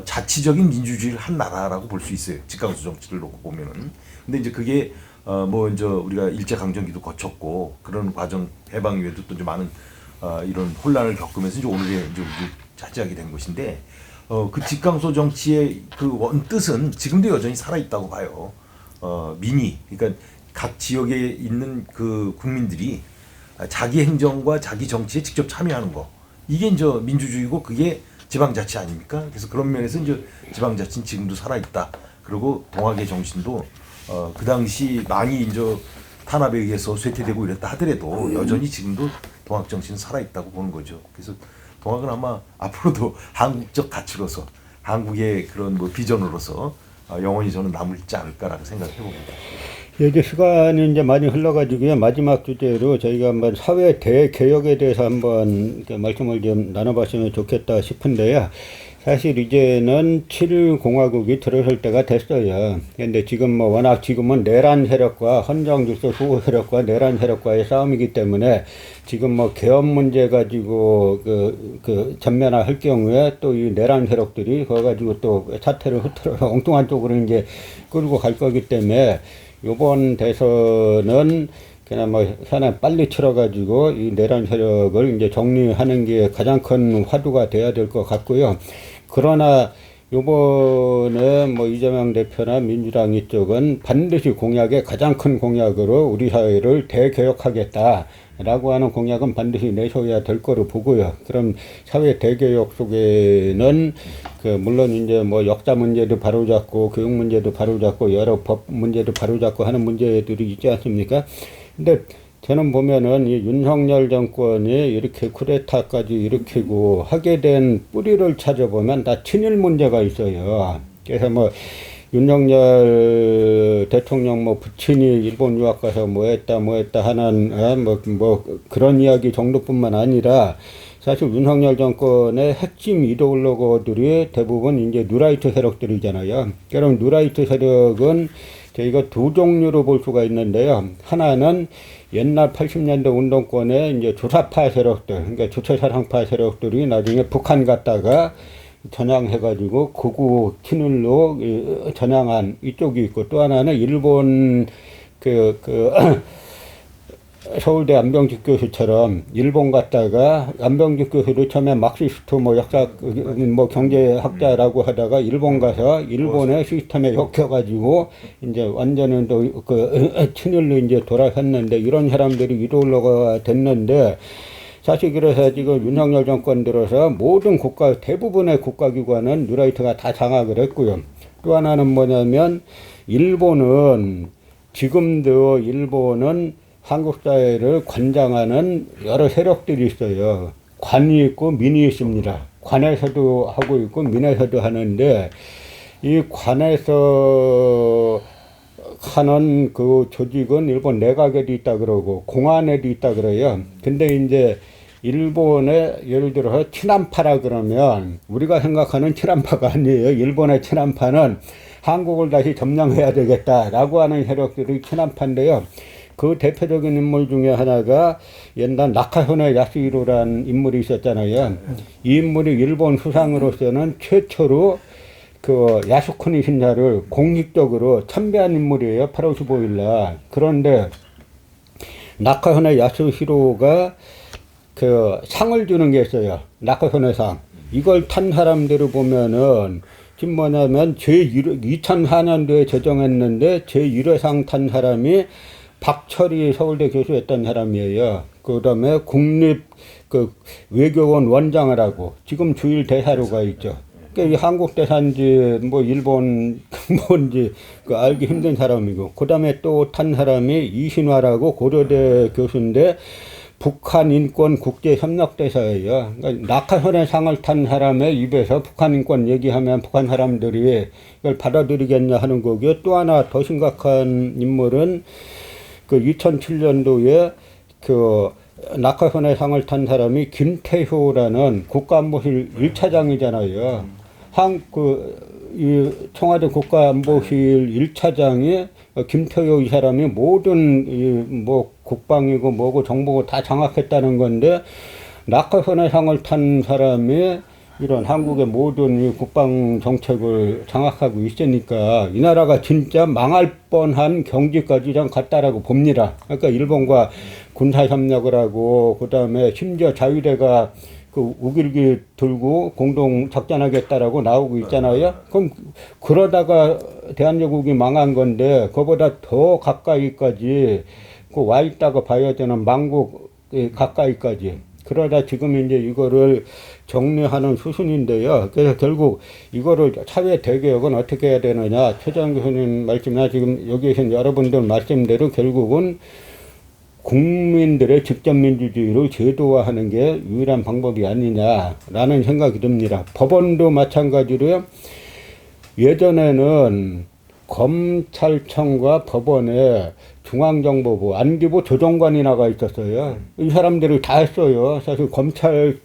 자치적인 민주주의를 한 나라라고 볼 수 있어요. 직강소 정치를 놓고 보면은. 근데 이제 그게 뭐 이제 우리가 일제 강점기도 거쳤고 그런 과정 해방 이후에도 또 이제 많은 이런 혼란을 겪으면서 이제 오늘의 이제 차지하게 된 것인데 그 직강소 정치의 그 원뜻은 지금도 여전히 살아있다고 봐요. 민의, 그러니까 각 지역에 있는 그 국민들이 자기 행정과 자기 정치에 직접 참여하는 거, 이게 이제 민주주의고 그게 지방자치 아닙니까? 그래서 그런 면에서 이제 지방자치는 지금도 살아있다. 그리고 동학의 정신도 그 당시 많이 이제 탄압에 의해서 쇠퇴되고 이랬다 하더라도 여전히 지금도 동학 정신은 살아있다고 보는 거죠. 그래서 동학은 아마 앞으로도 한국적 가치로서, 한국의 그런 뭐 비전으로서 영원히 저는 남을지 않을까라고 생각해 봅니다. 이제 시간이 이제 많이 흘러가지고요. 마지막 주제로 저희가 한번 사회 대개혁에 대해서 한번 말씀을 좀 나눠봤으면 좋겠다 싶은데요. 사실 이제는 7공화국이 들어설 때가 됐어요. 근데 지금 뭐 워낙 지금은 내란 세력과 헌정질서 수호 세력과 내란 세력과의 싸움이기 때문에 지금 뭐 계엄 문제 가지고 전면화할 경우에 또 이 내란 세력들이 그거 가지고 또 사태를 흐트러서 엉뚱한 쪽으로 이제 끌고 갈 거기 때문에 요번 대선은 그냥 뭐 현안 빨리 치러가지고 이 내란 세력을 이제 정리하는 게 가장 큰 화두가 돼야 될 것 같고요. 그러나 요번에 뭐 이재명 대표나 민주당 이쪽은 반드시 공약의 가장 큰 공약으로 우리 사회를 대개혁하겠다라고 하는 공약은 반드시 내셔야 될 거로 보고요. 그럼 사회 대개혁 속에는 물론 이제 뭐 역사 문제도 바로잡고 교육 문제도 바로잡고 여러 법 문제도 바로잡고 하는 문제들이 있지 않습니까? 근데 저는 보면은 이 윤석열 정권이 이렇게 쿠데타까지 일으키고 하게 된 뿌리를 찾아보면 다 친일 문제가 있어요. 그래서 뭐 윤석열 대통령 뭐 부친이 일본 유학 가서 뭐 했다 하는 뭐 그런 이야기 정도뿐만 아니라 사실 윤석열 정권의 핵심 이데올로거들이 대부분 이제 뉴라이트 세력들이잖아요. 그럼 뉴라이트 세력은 저희가 두 종류로 볼 수가 있는데요. 하나는 옛날 80년대 운동권의 이제 조사파 세력들, 그러니까 주체사상파 세력들이 나중에 북한 갔다가 전향해가지고 극우 친일로 전향한 이쪽이 있고, 또 하나는 일본 서울대 안병직 교수처럼 일본 갔다가 안병직 교수도 처음에 마크시스트 역사 경제학자라고 하다가 일본 가서 일본의 시스템에 엮여가지고 이제 완전히 또 친일로 이제 돌아섰는데, 이런 사람들이 이데올로가 됐는데, 사실 그래서 지금 윤석열 정권 들어서 모든 대부분의 국가기관은 뉴라이트가 다 장악을 했고요. 또 하나는 뭐냐면 지금도 일본은 한국 사회를 관장하는 여러 세력들이 있어요. 관이 있고 민이 있습니다. 관에서도 하고 있고 민에서도 하는데, 이 관에서 하는 그 조직은 일본 내각에도 있다 그러고 공안에도 있다 그래요. 근데 이제 일본의 예를 들어서 친한파라 그러면 우리가 생각하는 친한파가 아니에요. 일본의 친한파는 한국을 다시 점령해야 되겠다라고 하는 세력들이 친한파인데요. 그 대표적인 인물 중에 하나가 옛날 나카소네 야스히로라는 인물이 있었잖아요. 이 인물이 일본 수상으로서는 최초로 그 야스쿠니 신사를 공식적으로 참배한 인물이에요. 8월 15일 날. 그런데 나카소네 야스히로가 그 상을 주는 게 있어요. 나카소네 상. 이걸 탄 사람들을 보면은 지금 뭐냐면 2004년도에 제정했는데 제1회상 탄 사람이 박철희 서울대 교수였던 사람이에요. 그 다음에 국립 외교원 원장을 하고 지금 주일 대사로가 있죠. 그러니까 이 한국 대사인지 뭐 일본 뭔지 알기 힘든 사람이고, 그 다음에 또 탄 사람이 이신화라고 고려대 교수인데 북한 인권 국제 협력 대사예요. 그러니까 낙하선의 상을 탄 사람의 입에서 북한 인권 얘기하면 북한 사람들이 이걸 받아들이겠냐 하는 거고요. 또 하나 더 심각한 인물은 2007년도에 낙하선의 상을 탄 사람이 김태효라는 국가안보실 1차장이잖아요. 이 청와대 국가안보실 1차장이 김태효 이 사람이 모든 국방이고 뭐고 정보고 다 장악했다는 건데, 낙하선의 상을 탄 사람이 이런 한국의 모든 이 국방 정책을 장악하고 있으니까 이 나라가 진짜 망할 뻔한 경지까지 좀 갔다라고 봅니다. 그러니까 일본과 군사 협력을 하고, 그 다음에 심지어 자위대가 그 우길기 들고 공동 작전하겠다라고 나오고 있잖아요. 그럼 그러다가 대한제국이 망한 건데 그보다 더 가까이까지 그 와 있다가 봐야 되는 망국 가까이까지. 그러다 지금 이제 이거를 정리하는 수순인데요. 그래서 결국 이거를 사회 대개혁은 어떻게 해야 되느냐. 최장 교수님 말씀이나 지금 여기 계신 여러분들 말씀대로 결국은 국민들의 직접민주주의를 제도화하는 게 유일한 방법이 아니냐라는 생각이 듭니다. 법원도 마찬가지로요. 예전에는 검찰청과 법원에 중앙정보부, 안기부 조정관이 나가 있었어요. 이 사람들이 다 했어요. 사실 검찰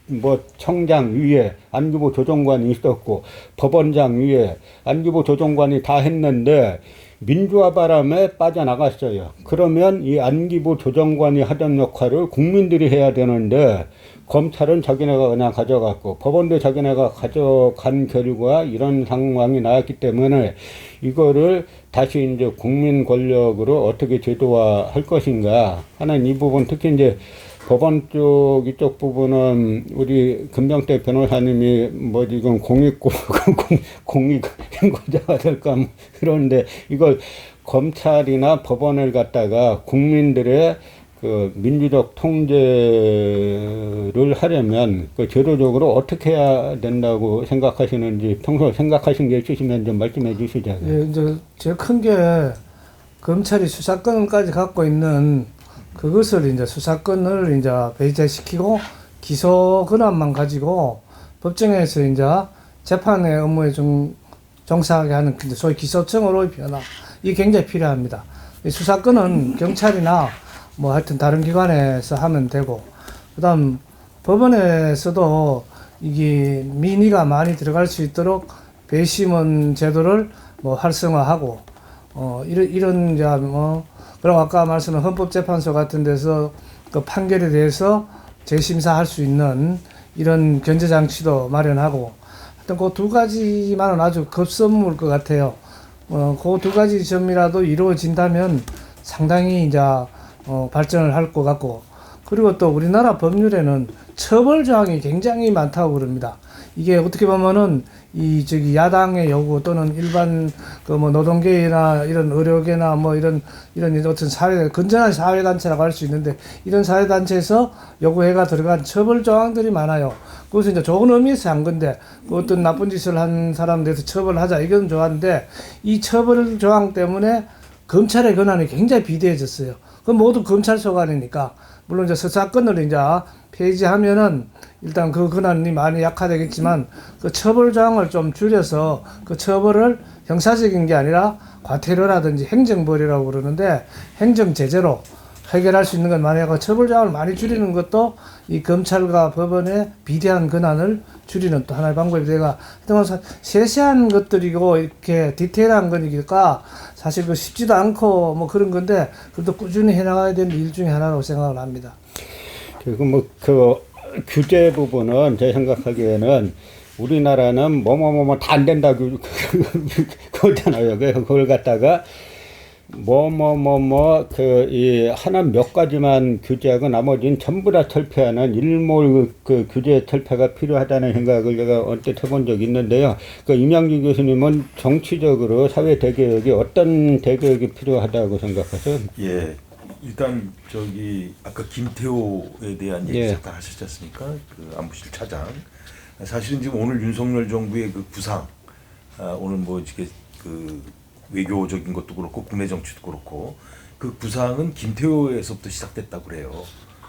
뭐 청장 위에 안기부 조정관이 있었고 법원장 위에 안기부 조정관이 다 했는데 민주화 바람에 빠져나갔어요. 그러면 이 안기부 조정관이 하던 역할을 국민들이 해야 되는데 검찰은 자기네가 그냥 가져갔고 법원도 자기네가 가져간 결과 이런 상황이 나왔기 때문에 이거를 다시 이제 국민 권력으로 어떻게 제도화할 것인가 하는 이 부분, 특히 이제 법원 쪽 이쪽 부분은 우리 금병태 변호사님이 뭐 지금 공익행고자가 될까 뭐 그런데 이걸 검찰이나 법원을 갖다가 국민들의 그 민주적 통제를 하려면 그 제도적으로 어떻게 해야 된다고 생각하시는지 평소 생각하신 게 있으시면 좀 말씀해 주시죠. 예, 이제 제일 큰 게 검찰이 수사권까지 갖고 있는 그것을 이제 수사권을 이제 배제시키고 기소 권한만 가지고 법정에서 이제 재판의 업무에 종사하게 하는 소위 기소청으로의 변화, 이게 굉장히 필요합니다. 이 수사권은 경찰이나 뭐 하여튼 다른 기관에서 하면 되고, 그다음 법원에서도 이게 민의가 많이 들어갈 수 있도록 배심원 제도를 뭐 활성화하고, 이런 이제 뭐 그리고 아까 말씀한 헌법재판소 같은 데서 그 판결에 대해서 재심사할 수 있는 이런 견제 장치도 마련하고, 하여튼 그 두 가지만은 아주 급선무일 것 같아요. 그 두 가지 점이라도 이루어진다면 상당히 이제 발전을 할 것 같고, 그리고 또 우리나라 법률에는 처벌 조항이 굉장히 많다고 그럽니다. 이게 어떻게 보면은 야당의 요구 또는 일반 그 뭐 노동계나 이런 의료계나 뭐 이런 어떤 건전한 사회단체라고 할 수 있는데, 이런 사회단체에서 요구해가 들어간 처벌 조항들이 많아요. 그것은 이제 좋은 의미에서 한 건데, 어떤 나쁜 짓을 한 사람에 대해서 처벌하자, 이건 좋았는데, 이 처벌 조항 때문에 검찰의 권한이 굉장히 비대해졌어요. 그건 모두 검찰 소관이니까, 물론 이제 수사권을 이제 폐지하면은 일단 그 권한이 많이 약화되겠지만, 그 처벌 조항을 좀 줄여서 그 처벌을 형사적인 게 아니라 과태료라든지 행정벌이라고 그러는데 행정제재로 해결할 수 있는 건 많이 하고, 처벌 조항을 많이 줄이는 것도 이 검찰과 법원의 비대한 권한을 줄이는 또 하나의 방법이 되가, 세세한 것들이고 이렇게 디테일한 거니까 사실 그 쉽지도 않고 뭐 그런 건데, 그래도 꾸준히 해나가야 되는 일 중에 하나라고 생각을 합니다. 그리고 뭐 그 규제 부분은 제 생각하기에는 우리나라는 다 안 된다고 그러잖아요. 그래서 그걸 갖다가 하나 몇 가지만 규제하고 나머지는 전부 다 철폐하는 일몰 그 규제 철폐가 필요하다는 생각을 제가 언뜻 해본 적이 있는데요. 그 임양진 교수님은 정치적으로 사회 대개혁이 어떤 대개혁이 필요하다고 생각하세요? 예, 일단 아까 김태호에 대한 얘기 잠깐 하셨지 않습니까? 그 안보실 차장. 사실은 지금 오늘 윤석열 정부의 그 구상, 오늘 뭐 이게 그 외교적인 것도 그렇고 국내 정치도 그렇고 그 구상은 김태호에서부터 시작됐다고 그래요.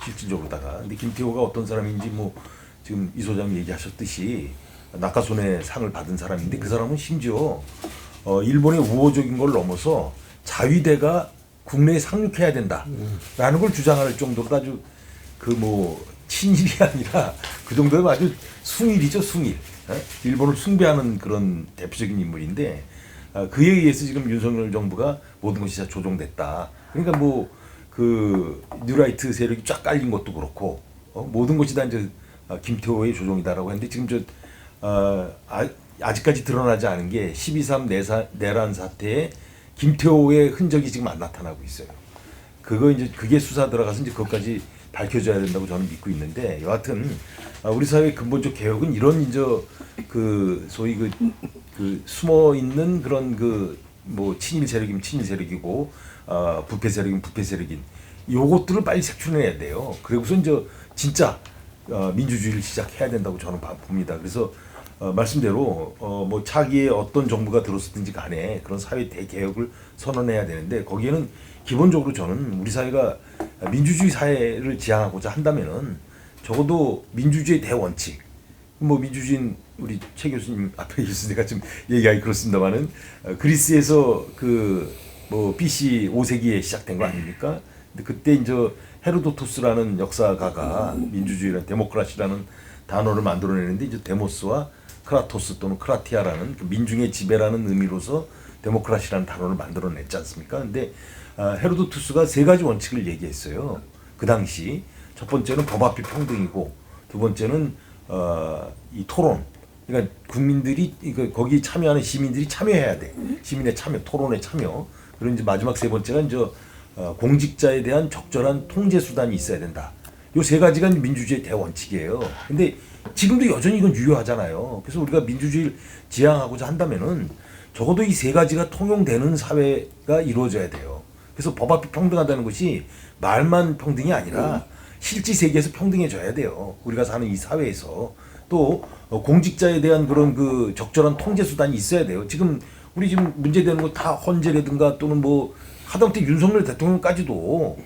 실질적으로다가. 근데 김태호가 어떤 사람인지 뭐 지금 이 소장 얘기하셨듯이 낙하손의 상을 받은 사람인데, 그 사람은 심지어 일본의 우호적인 걸 넘어서 자위대가 국내에 상륙해야 된다라는 걸 주장할 정도로 아주 그 뭐 친일이 아니라 그 정도면 아주 숭일이죠, 숭일. 일본을 숭배하는 그런 대표적인 인물인데, 그에 의해서 지금 윤석열 정부가 모든 것이 다 조정됐다. 그러니까 뭐 그 뉴라이트 세력이 쫙 깔린 것도 그렇고, 모든 것이 다 이제 김태호의 조종이다라고 했는데, 지금 아직까지 드러나지 않은 게 12.3 내란 사태에 김태호의 흔적이 지금 안 나타나고 있어요. 그게 수사 들어가서 이제 그것까지 밝혀져야 된다고 저는 믿고 있는데, 여하튼 우리 사회의 근본적 개혁은 이런 이제 그 소위 그 숨어 있는 그런 그 뭐 친일 세력이면 친일 세력이고 부패 세력이면 부패 세력인 요것들을 빨리 색출해야 돼요. 그리고서 이제 진짜 민주주의를 시작해야 된다고 저는 봅니다. 그래서 말씀대로 뭐 차기에 어떤 정부가 들었든지 간에 그런 사회 대개혁을 선언해야 되는데 거기에는 기본적으로 저는 우리 사회가 민주주의 사회를 지향하고자 한다면은 적어도 민주주의 대원칙, 뭐 민주주의는 우리 최 교수님 앞에 계시니까 좀 얘기하기 그렇습니다만은 그리스에서 그 뭐 BC 5세기에 시작된 거 아닙니까? 근데 그때 이제 헤로도토스라는 역사가가 민주주의라는 데모크라시라는 단어를 만들어내는데 이제 데모스와 크라토스 또는 크라티아라는 그 민중의 지배라는 의미로서 데모크라시라는 단어를 만들어냈지 않습니까? 근데 헤로도투스가 세 가지 원칙을 얘기했어요. 그 당시 첫 번째는 법 앞이 평등이고 두 번째는 이 토론. 그러니까 국민들이 거기 참여하는 시민들이 참여해야 돼. 시민의 참여, 토론의 참여. 그리고 이제 마지막 세 번째가 이제 공직자에 대한 적절한 통제 수단이 있어야 된다. 요 세 가지가 민주주의의 대원칙이에요. 근데 지금도 여전히 이건 유효하잖아요. 그래서 우리가 민주주의를 지향하고자 한다면은 적어도 이 세 가지가 통용되는 사회가 이루어져야 돼요. 그래서 법 앞이 평등하다는 것이 말만 평등이 아니라 실제 세계에서 평등해져야 돼요. 우리가 사는 이 사회에서 또 공직자에 대한 그런 그 적절한 통제 수단이 있어야 돼요. 우리 지금 문제되는 거 다 헌재라든가 또는 뭐 하다못해 윤석열 대통령까지도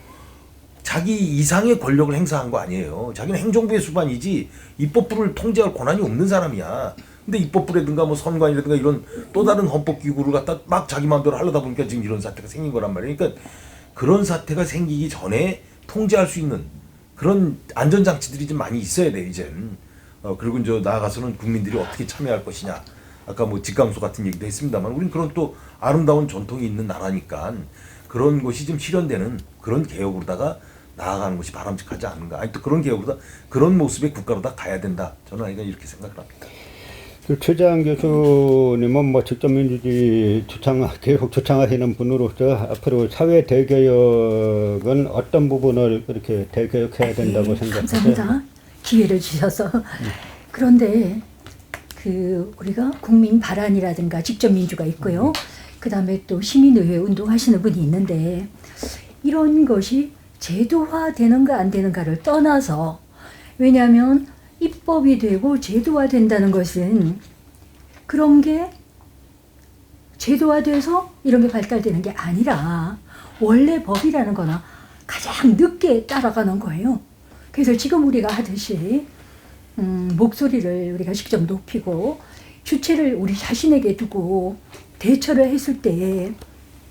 자기 이상의 권력을 행사한 거 아니에요. 자기는 행정부의 수반이지 입법부를 통제할 권한이 없는 사람이야. 근데 입법부라든가 뭐 선관위라든가 이런 또 다른 헌법기구를 갖다 막 자기 마음대로 하려다 보니까 지금 이런 사태가 생긴 거란 말이에요. 그러니까 그런 사태가 생기기 전에 통제할 수 있는 그런 안전장치들이 좀 많이 있어야 돼요, 이제는. 그리고 이제 나아가서는 국민들이 어떻게 참여할 것이냐. 아까 뭐 직강소 같은 얘기도 했습니다만 우리는 그런 또 아름다운 전통이 있는 나라니까 그런 것이 좀 실현되는 그런 개혁으로다가 나아가는 것이 바람직하지 않은가. 아니 또 그런 개혁으로다 그런 모습의 국가로 다 가야 된다. 저는 아이가 이렇게 생각을 합니다. 그 최재한 교수님은 뭐 직접 민주주의 계속 주창하시는 분으로서 앞으로 사회 대개혁은 어떤 부분을 그렇게 대개혁해야 된다고 생각하세요? 감사합니다. 기회를 주셔서. 그런데 그 우리가 국민 발안이라든가 직접 민주가 있고요. 그 다음에 또 시민의회 운동하시는 분이 있는데 이런 것이 제도화되는가 안 되는가를 떠나서 왜냐하면 입법이 되고 제도화된다는 것은 그런 게 제도화돼서 이런 게 발달되는 게 아니라 원래 법이라는 거나 가장 늦게 따라가는 거예요. 그래서 지금 우리가 하듯이 목소리를 우리가 직접 높이고 주체를 우리 자신에게 두고 대처를 했을 때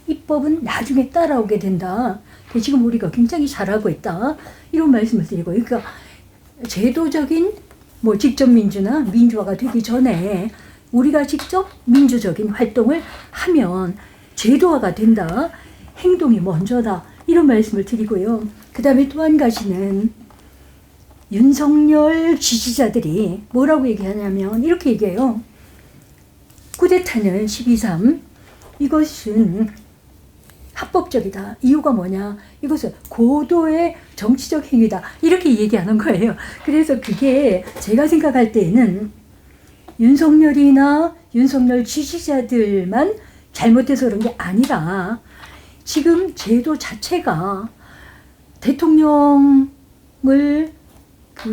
입법은 나중에 따라오게 된다. 지금 우리가 굉장히 잘하고 있다. 이런 말씀을 드리고 그러니까 제도적인 뭐 직접 민주나 민주화가 되기 전에 우리가 직접 민주적인 활동을 하면 제도화가 된다. 행동이 먼저다. 이런 말씀을 드리고요. 그 다음에 또 한 가지는 윤석열 지지자들이 뭐라고 얘기하냐면 이렇게 얘기해요. 쿠데타는 12.3 이것은 합법적이다. 이유가 뭐냐? 이것은 고도의 정치적 행위다. 이렇게 얘기하는 거예요. 그래서 그게 제가 생각할 때에는 윤석열이나 윤석열 지지자들만 잘못해서 그런 게 아니라 지금 제도 자체가 대통령을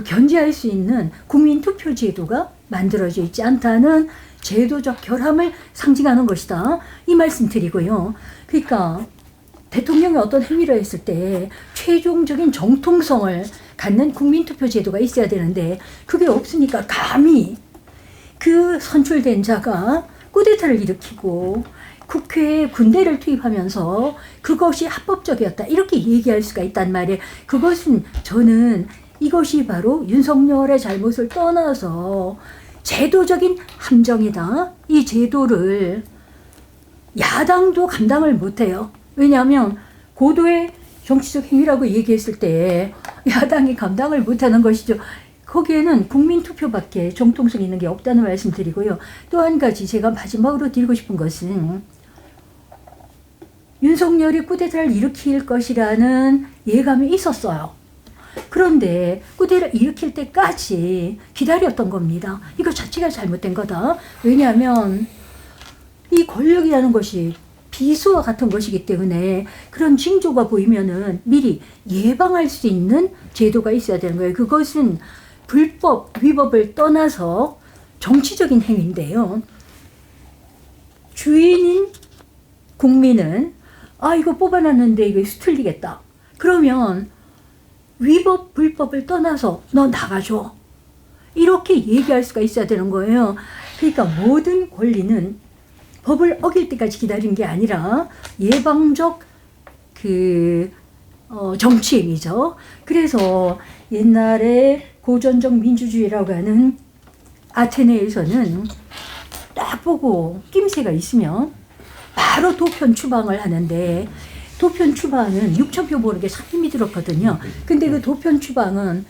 견제할 수 있는 국민투표 제도가 만들어져 있지 않다는 제도적 결함을 상징하는 것이다. 이 말씀 드리고요. 그러니까 대통령이 어떤 행위를 했을 때 최종적인 정통성을 갖는 국민투표 제도가 있어야 되는데 그게 없으니까 감히 그 선출된 자가 쿠데타를 일으키고 국회에 군대를 투입하면서 그것이 합법적이었다. 이렇게 얘기할 수가 있단 말이에요. 그것은 저는 이것이 바로 윤석열의 잘못을 떠나서 제도적인 함정이다. 이 제도를 야당도 감당을 못해요. 왜냐하면 고도의 정치적 행위라고 얘기했을 때 야당이 감당을 못하는 것이죠. 거기에는 국민투표밖에 정통성 있는 게 없다는 말씀 드리고요. 또 한 가지 제가 마지막으로 드리고 싶은 것은 윤석열이 쿠데타를 일으킬 것이라는 예감이 있었어요. 그런데 꾸대를 일으킬 때까지 기다렸던 겁니다. 이거 자체가 잘못된 거다. 왜냐하면 이 권력이라는 것이 비수와 같은 것이기 때문에 그런 징조가 보이면은 미리 예방할 수 있는 제도가 있어야 되는 거예요. 그것은 불법, 위법을 떠나서 정치적인 행위인데요. 주인인 국민은 이거 뽑아놨는데 이거 수틀리겠다. 그러면 위법, 불법을 떠나서 너 나가줘. 이렇게 얘기할 수가 있어야 되는 거예요. 그러니까 모든 권리는 법을 어길 때까지 기다린 게 아니라 예방적 정치행위죠. 그래서 옛날에 고전적 민주주의라고 하는 아테네에서는 딱 보고 낌새가 있으면 바로 도편 추방을 하는데, 도편 추방은 6,000표 보는 게 상당히 들었거든요. 근데 그 도편 추방은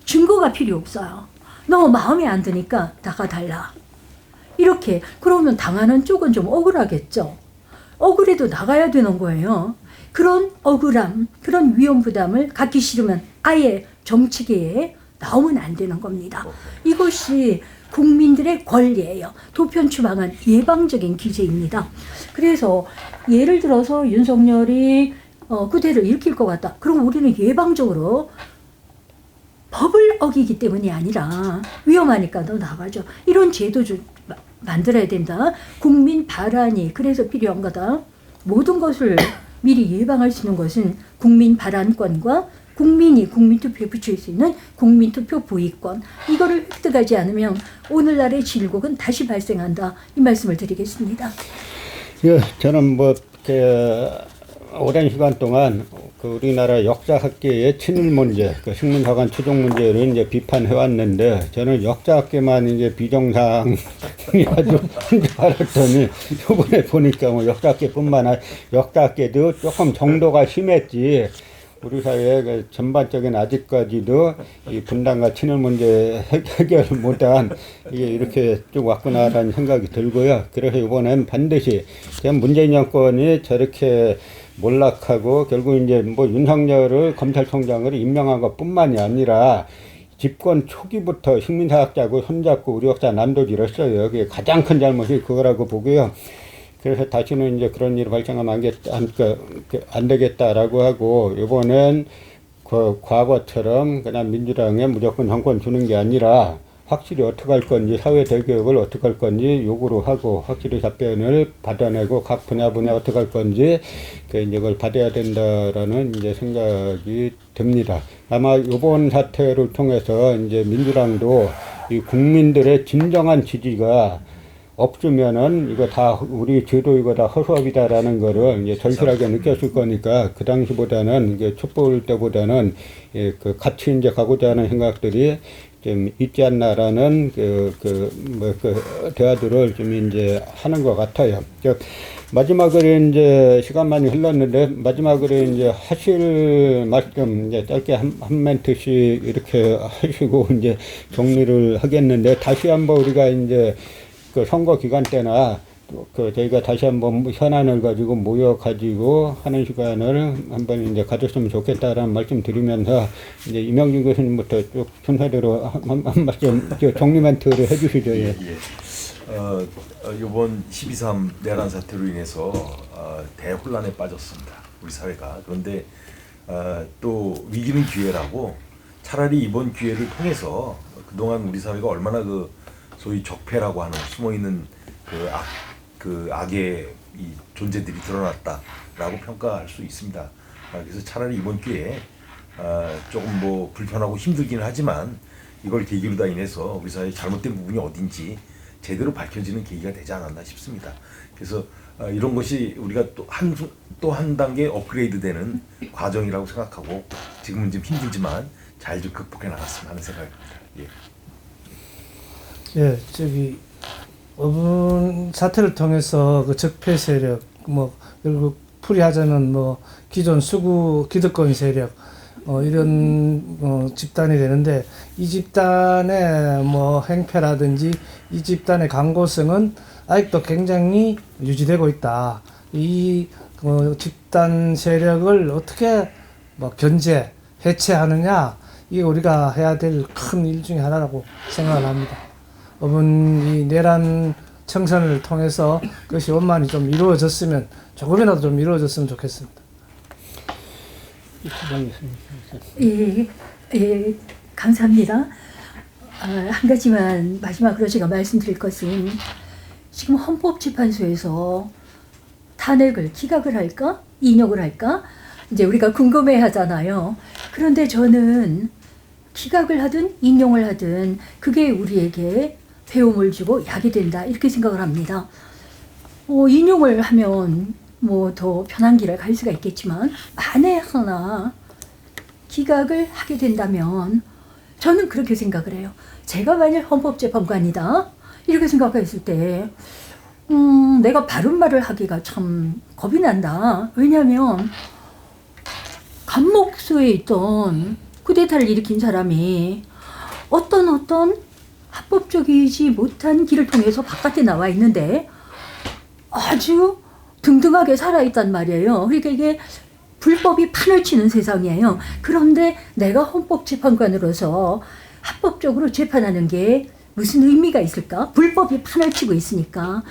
증거가 필요 없어요. 너 마음에 안 드니까 나가달라. 이렇게. 그러면 당하는 쪽은 좀 억울하겠죠. 억울해도 나가야 되는 거예요. 그런 억울함, 그런 위험 부담을 갖기 싫으면 아예 정치계에 나오면 안 되는 겁니다. 이것이 국민들의 권리예요. 도편 추방은 예방적인 기제입니다. 그래서 예를 들어서 윤석열이 꾸대를 일으킬 것 같다. 그럼 우리는 예방적으로 법을 어기기 때문이 아니라 위험하니까 너 나가줘. 이런 제도 좀 만들어야 된다. 국민 발안이 그래서 필요한 거다. 모든 것을 미리 예방할 수 있는 것은 국민 발안권과 국민이 국민투표에 붙일 수 있는 국민투표 보위권, 이거를 획득하지 않으면 오늘날의 질곡은 다시 발생한다. 이 말씀을 드리겠습니다. 예, 저는 오랜 시간 동안 우리나라 역사학계의 친일 문제, 식민사관 추종 문제를 이제 비판해 왔는데, 저는 역사학계만 이제 비정상이라도 혼자 알았더니, 이번에 보니까 뭐 역사학계뿐만 아니라 역사학계도 조금 정도가 심했지, 우리 사회의 전반적인 아직까지도 이 분단과 친일 문제 해결 못한 이게 이렇게 쭉 왔구나라는 생각이 들고요. 그래서 이번엔 반드시 문재인 정권이 저렇게 몰락하고 결국 이제 뭐 윤석열을 검찰총장으로 임명한 것뿐만이 아니라 집권 초기부터 식민사학자고 손잡고 우리 역사 난도질을 했어요. 그게 가장 큰 잘못이 그거라고 보고요. 그래서 다시는 이제 그런 일이 발생하면 안 되겠다라고 하고, 이번엔 과거처럼 그냥 민주당에 무조건 정권 주는 게 아니라 확실히 어떻게 할 건지, 사회 대교육을 어떻게 할 건지 요구를 하고, 확실히 답변을 받아내고 각 분야 어떻게 할 건지 이걸 받아야 된다라는 이제 생각이 듭니다. 아마 이번 사태를 통해서 이제 민주당도 이 국민들의 진정한 지지가 없으면은 이거 다 우리 제도 이거 다 허수아비다라는 거를 이제 절실하게 느꼈을 거니까, 그 당시보다는 이게 촛불 때보다는 그 같이 이제 가고자 하는 생각들이 좀 있지 않나라는 대화들을 좀 이제 하는 것 같아요. 마지막으로 이제 시간만이 흘렀는데, 마지막으로 이제 하실 말씀 이제 짧게 한 멘트씩 이렇게 하시고 이제 정리를 하겠는데, 다시 한번 우리가 이제 선거 기간 때나 저희가 다시 한번 현안을 가지고 모여가지고 하는 시간을 한번 이제 가졌으면 좋겠다라는 말씀 드리면서, 이제 이명진 교수님부터 쭉 순서대로 한 말씀 정리 멘트를 해주시죠. 예. 이번 12.3 내란 사태로 인해서 대혼란에 빠졌습니다. 우리 사회가. 그런데 또 위기는 기회라고, 차라리 이번 기회를 통해서 그동안 우리 사회가 얼마나 소위 적폐라고 하는 숨어있는 악의 이 존재들이 드러났다라고 평가할 수 있습니다. 그래서 차라리 이번 기회에 조금 뭐 불편하고 힘들긴 하지만 이걸 계기로 인해서 우리 사회의 잘못된 부분이 어딘지 제대로 밝혀지는 계기가 되지 않았나 싶습니다. 그래서 이런 것이 우리가 또 한 단계 업그레이드되는 과정이라고 생각하고, 지금은 좀 힘들지만 잘 좀 극복해 나갔으면 하는 생각입니다. 예. 예, 이번 사태를 통해서 그 적폐 세력, 그리고 풀이하자면 기존 수구 기득권 세력, 이런 집단이 되는데, 이 집단의 행패라든지 이 집단의 강고성은 아직도 굉장히 유지되고 있다. 이 집단 세력을 어떻게 견제해야 해체하느냐, 이게 우리가 해야 될 큰 일 중에 하나라고 생각을 합니다. 이번 이 내란 청선을 통해서 그것이 원만히 좀 이루어졌으면, 조금이라도 좀 이루어졌으면 좋겠습니다. 예, 예, 감사합니다. 한 가지만 마지막으로 제가 말씀드릴 것은 지금 헌법재판소에서 탄핵을 기각을 할까? 인용을 할까? 이제 우리가 궁금해 하잖아요. 그런데 저는 기각을 하든 인용을 하든 그게 우리에게 배움을 주고 약이 된다, 이렇게 생각을 합니다. 인용을 하면 뭐 더 편한 길을 갈 수가 있겠지만, 만에 하나 기각을 하게 된다면 저는 그렇게 생각을 해요. 제가 만일 헌법재판관이다 이렇게 생각했을 때 내가 바른 말을 하기가 참 겁이 난다. 왜냐하면 감목소에 있던 쿠데타를 일으킨 사람이 어떤 합법적이지 못한 길을 통해서 바깥에 나와 있는데 아주 등등하게 살아있단 말이에요. 그러니까 이게 불법이 판을 치는 세상이에요. 그런데 내가 헌법재판관으로서 합법적으로 재판하는 게 무슨 의미가 있을까? 불법이 판을 치고 있으니까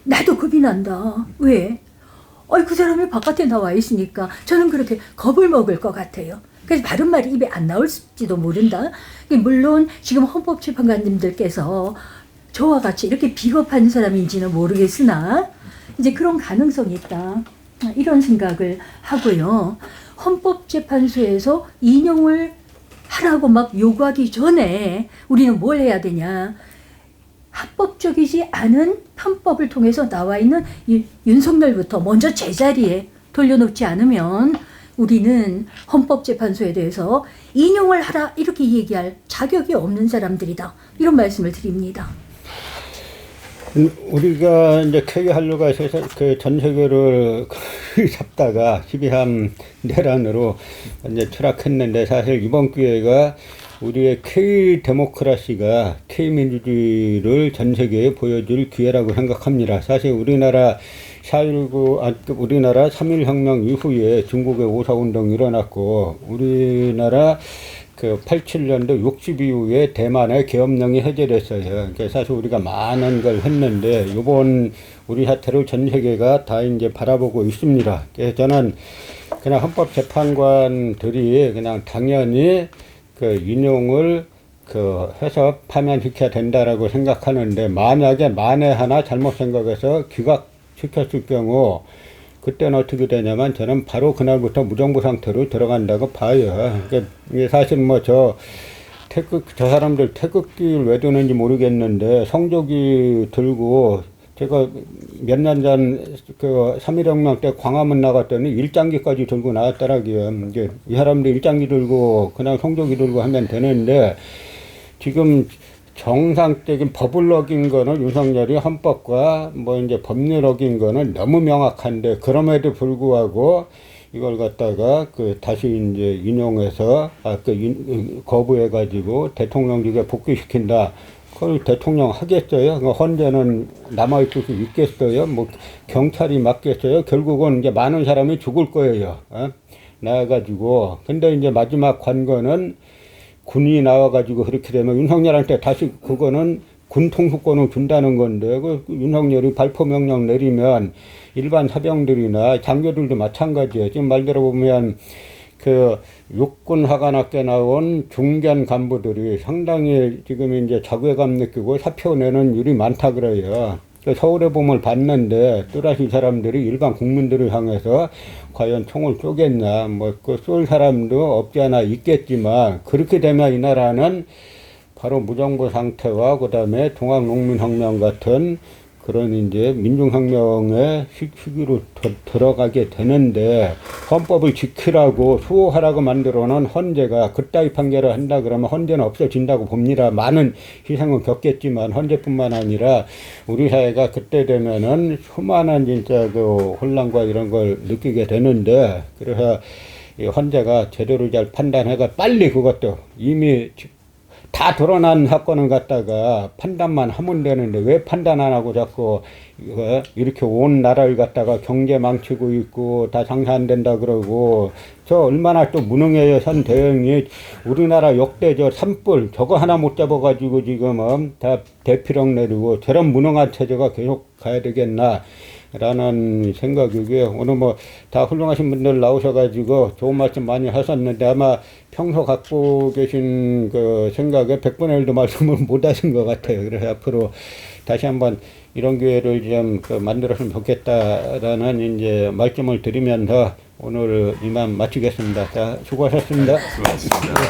나도 겁이 난다. 왜? 그 사람이 바깥에 나와 있으니까 저는 그렇게 겁을 먹을 것 같아요. 그래서 바른 말이 입에 안 나올지도 모른다. 물론 지금 헌법재판관님들께서 저와 같이 이렇게 비겁한 사람인지는 모르겠으나 이제 그런 가능성이 있다, 이런 생각을 하고요. 헌법재판소에서 인용을 하라고 막 요구하기 전에 우리는 뭘 해야 되냐? 합법적이지 않은 편법을 통해서 나와 있는 윤석열부터 먼저 제자리에 돌려놓지 않으면 우리는 헌법재판소에 대해서 인용을 하라 이렇게 얘기할 자격이 없는 사람들이다, 이런 말씀을 드립니다. 우리가 이제 K한류가 그 전 세계를 잡다가 12.3 내란으로 이제 추락했는데, 사실 이번 기회가 우리의 K 데모크라시가 K 민주주의를 전 세계에 보여줄 기회라고 생각합니다. 사실 우리나라 3.1 혁명 이후에 중국의 5.4 운동이 일어났고, 우리나라 그 87년도 60 이후에 대만의 계엄령이 해제됐어요. 그러니까 사실 우리가 많은 걸 했는데 이번 우리 사태를 전 세계가 다 이제 바라보고 있습니다. 그래서 저는 그냥 헌법재판관들이 그냥 당연히 그 인용을 해서 파면시켜야 된다라고 생각하는데, 만에 하나 잘못 생각해서 기각시켰을 경우 그때는 어떻게 되냐면 저는 바로 그날부터 무정부 상태로 들어간다고 봐요. 그러니까 사실 뭐 저 사람들 태극기를 왜 드는지 모르겠는데, 성조기 들고, 제가 몇 년 전 그 3.1혁명 때 광화문 나갔더니 일장기까지 들고 나왔더라고요. 이제 이 사람들 일장기 들고 그냥 성조기 들고 하면 되는데, 지금 정상적인 법을 어긴 거는 윤석열이 헌법과 뭐 이제 법률 어긴 거는 너무 명확한데, 그럼에도 불구하고 이걸 갖다가 다시 이제 인용해서 거부해가지고 대통령직에 복귀시킨다. 그걸 대통령 하겠어요? 헌재는 남아있을 수 있겠어요? 뭐 경찰이 맡겠어요? 결국은 이제 많은 사람이 죽을 거예요. 나와가지고. 근데 이제 마지막 관건은 군이 나와가지고 그렇게 되면 윤석열한테 다시 그거는 군 통수권을 준다는 건데, 그 윤석열이 발포 명령 내리면 일반 사병들이나 장교들도 마찬가지예요. 지금 말대로 보면 그 육군 하관학교 나온 중견 간부들이 상당히 지금 이제 자괴감 느끼고 사표 내는 일이 많다 그래요. 서울의 봄을 봤는데 또다시 사람들이 일반 국민들을 향해서 과연 총을 쏘겠냐, 뭐 쏠 사람도 없지 않아 있겠지만, 그렇게 되면 이 나라는 바로 무정부 상태와 그다음에 동학농민혁명 같은 그런 이제 민중혁명의 시기로 들어가게 되는데, 헌법을 지키라고 수호하라고 만들어놓은 헌재가 그따위 판결을 한다 그러면 헌재는 없어진다고 봅니다. 많은 희생은 겪겠지만 헌재뿐만 아니라 우리 사회가 그때 되면은 수많은 진짜 그 혼란과 이런 걸 느끼게 되는데, 그래서 이 헌재가 제대로 잘 판단해가 빨리 그것도 이미 다 드러난 사건을 갖다가 판단만 하면 되는데 왜 판단 안 하고 자꾸 이렇게 온 나라를 갖다가 경제 망치고 있고 다 장사 안 된다 그러고 저 얼마나 또 무능해요. 현 대응이 우리나라 역대 저 산불 저거 하나 못 잡아가지고 지금 다 대피령 내리고 저런 무능한 체제가 계속 가야 되겠나 라는 생각이고요. 오늘 뭐 다 훌륭하신 분들 나오셔가지고 좋은 말씀 많이 하셨는데 아마 평소 갖고 계신 그 생각에 100분의 1도 말씀을 못 하신 것 같아요. 그래서 앞으로 다시 한번 이런 기회를 좀 만들었으면 좋겠다라는 이제 말씀을 드리면서 오늘 이만 마치겠습니다. 자, 수고하셨습니다. 수고하셨습니다.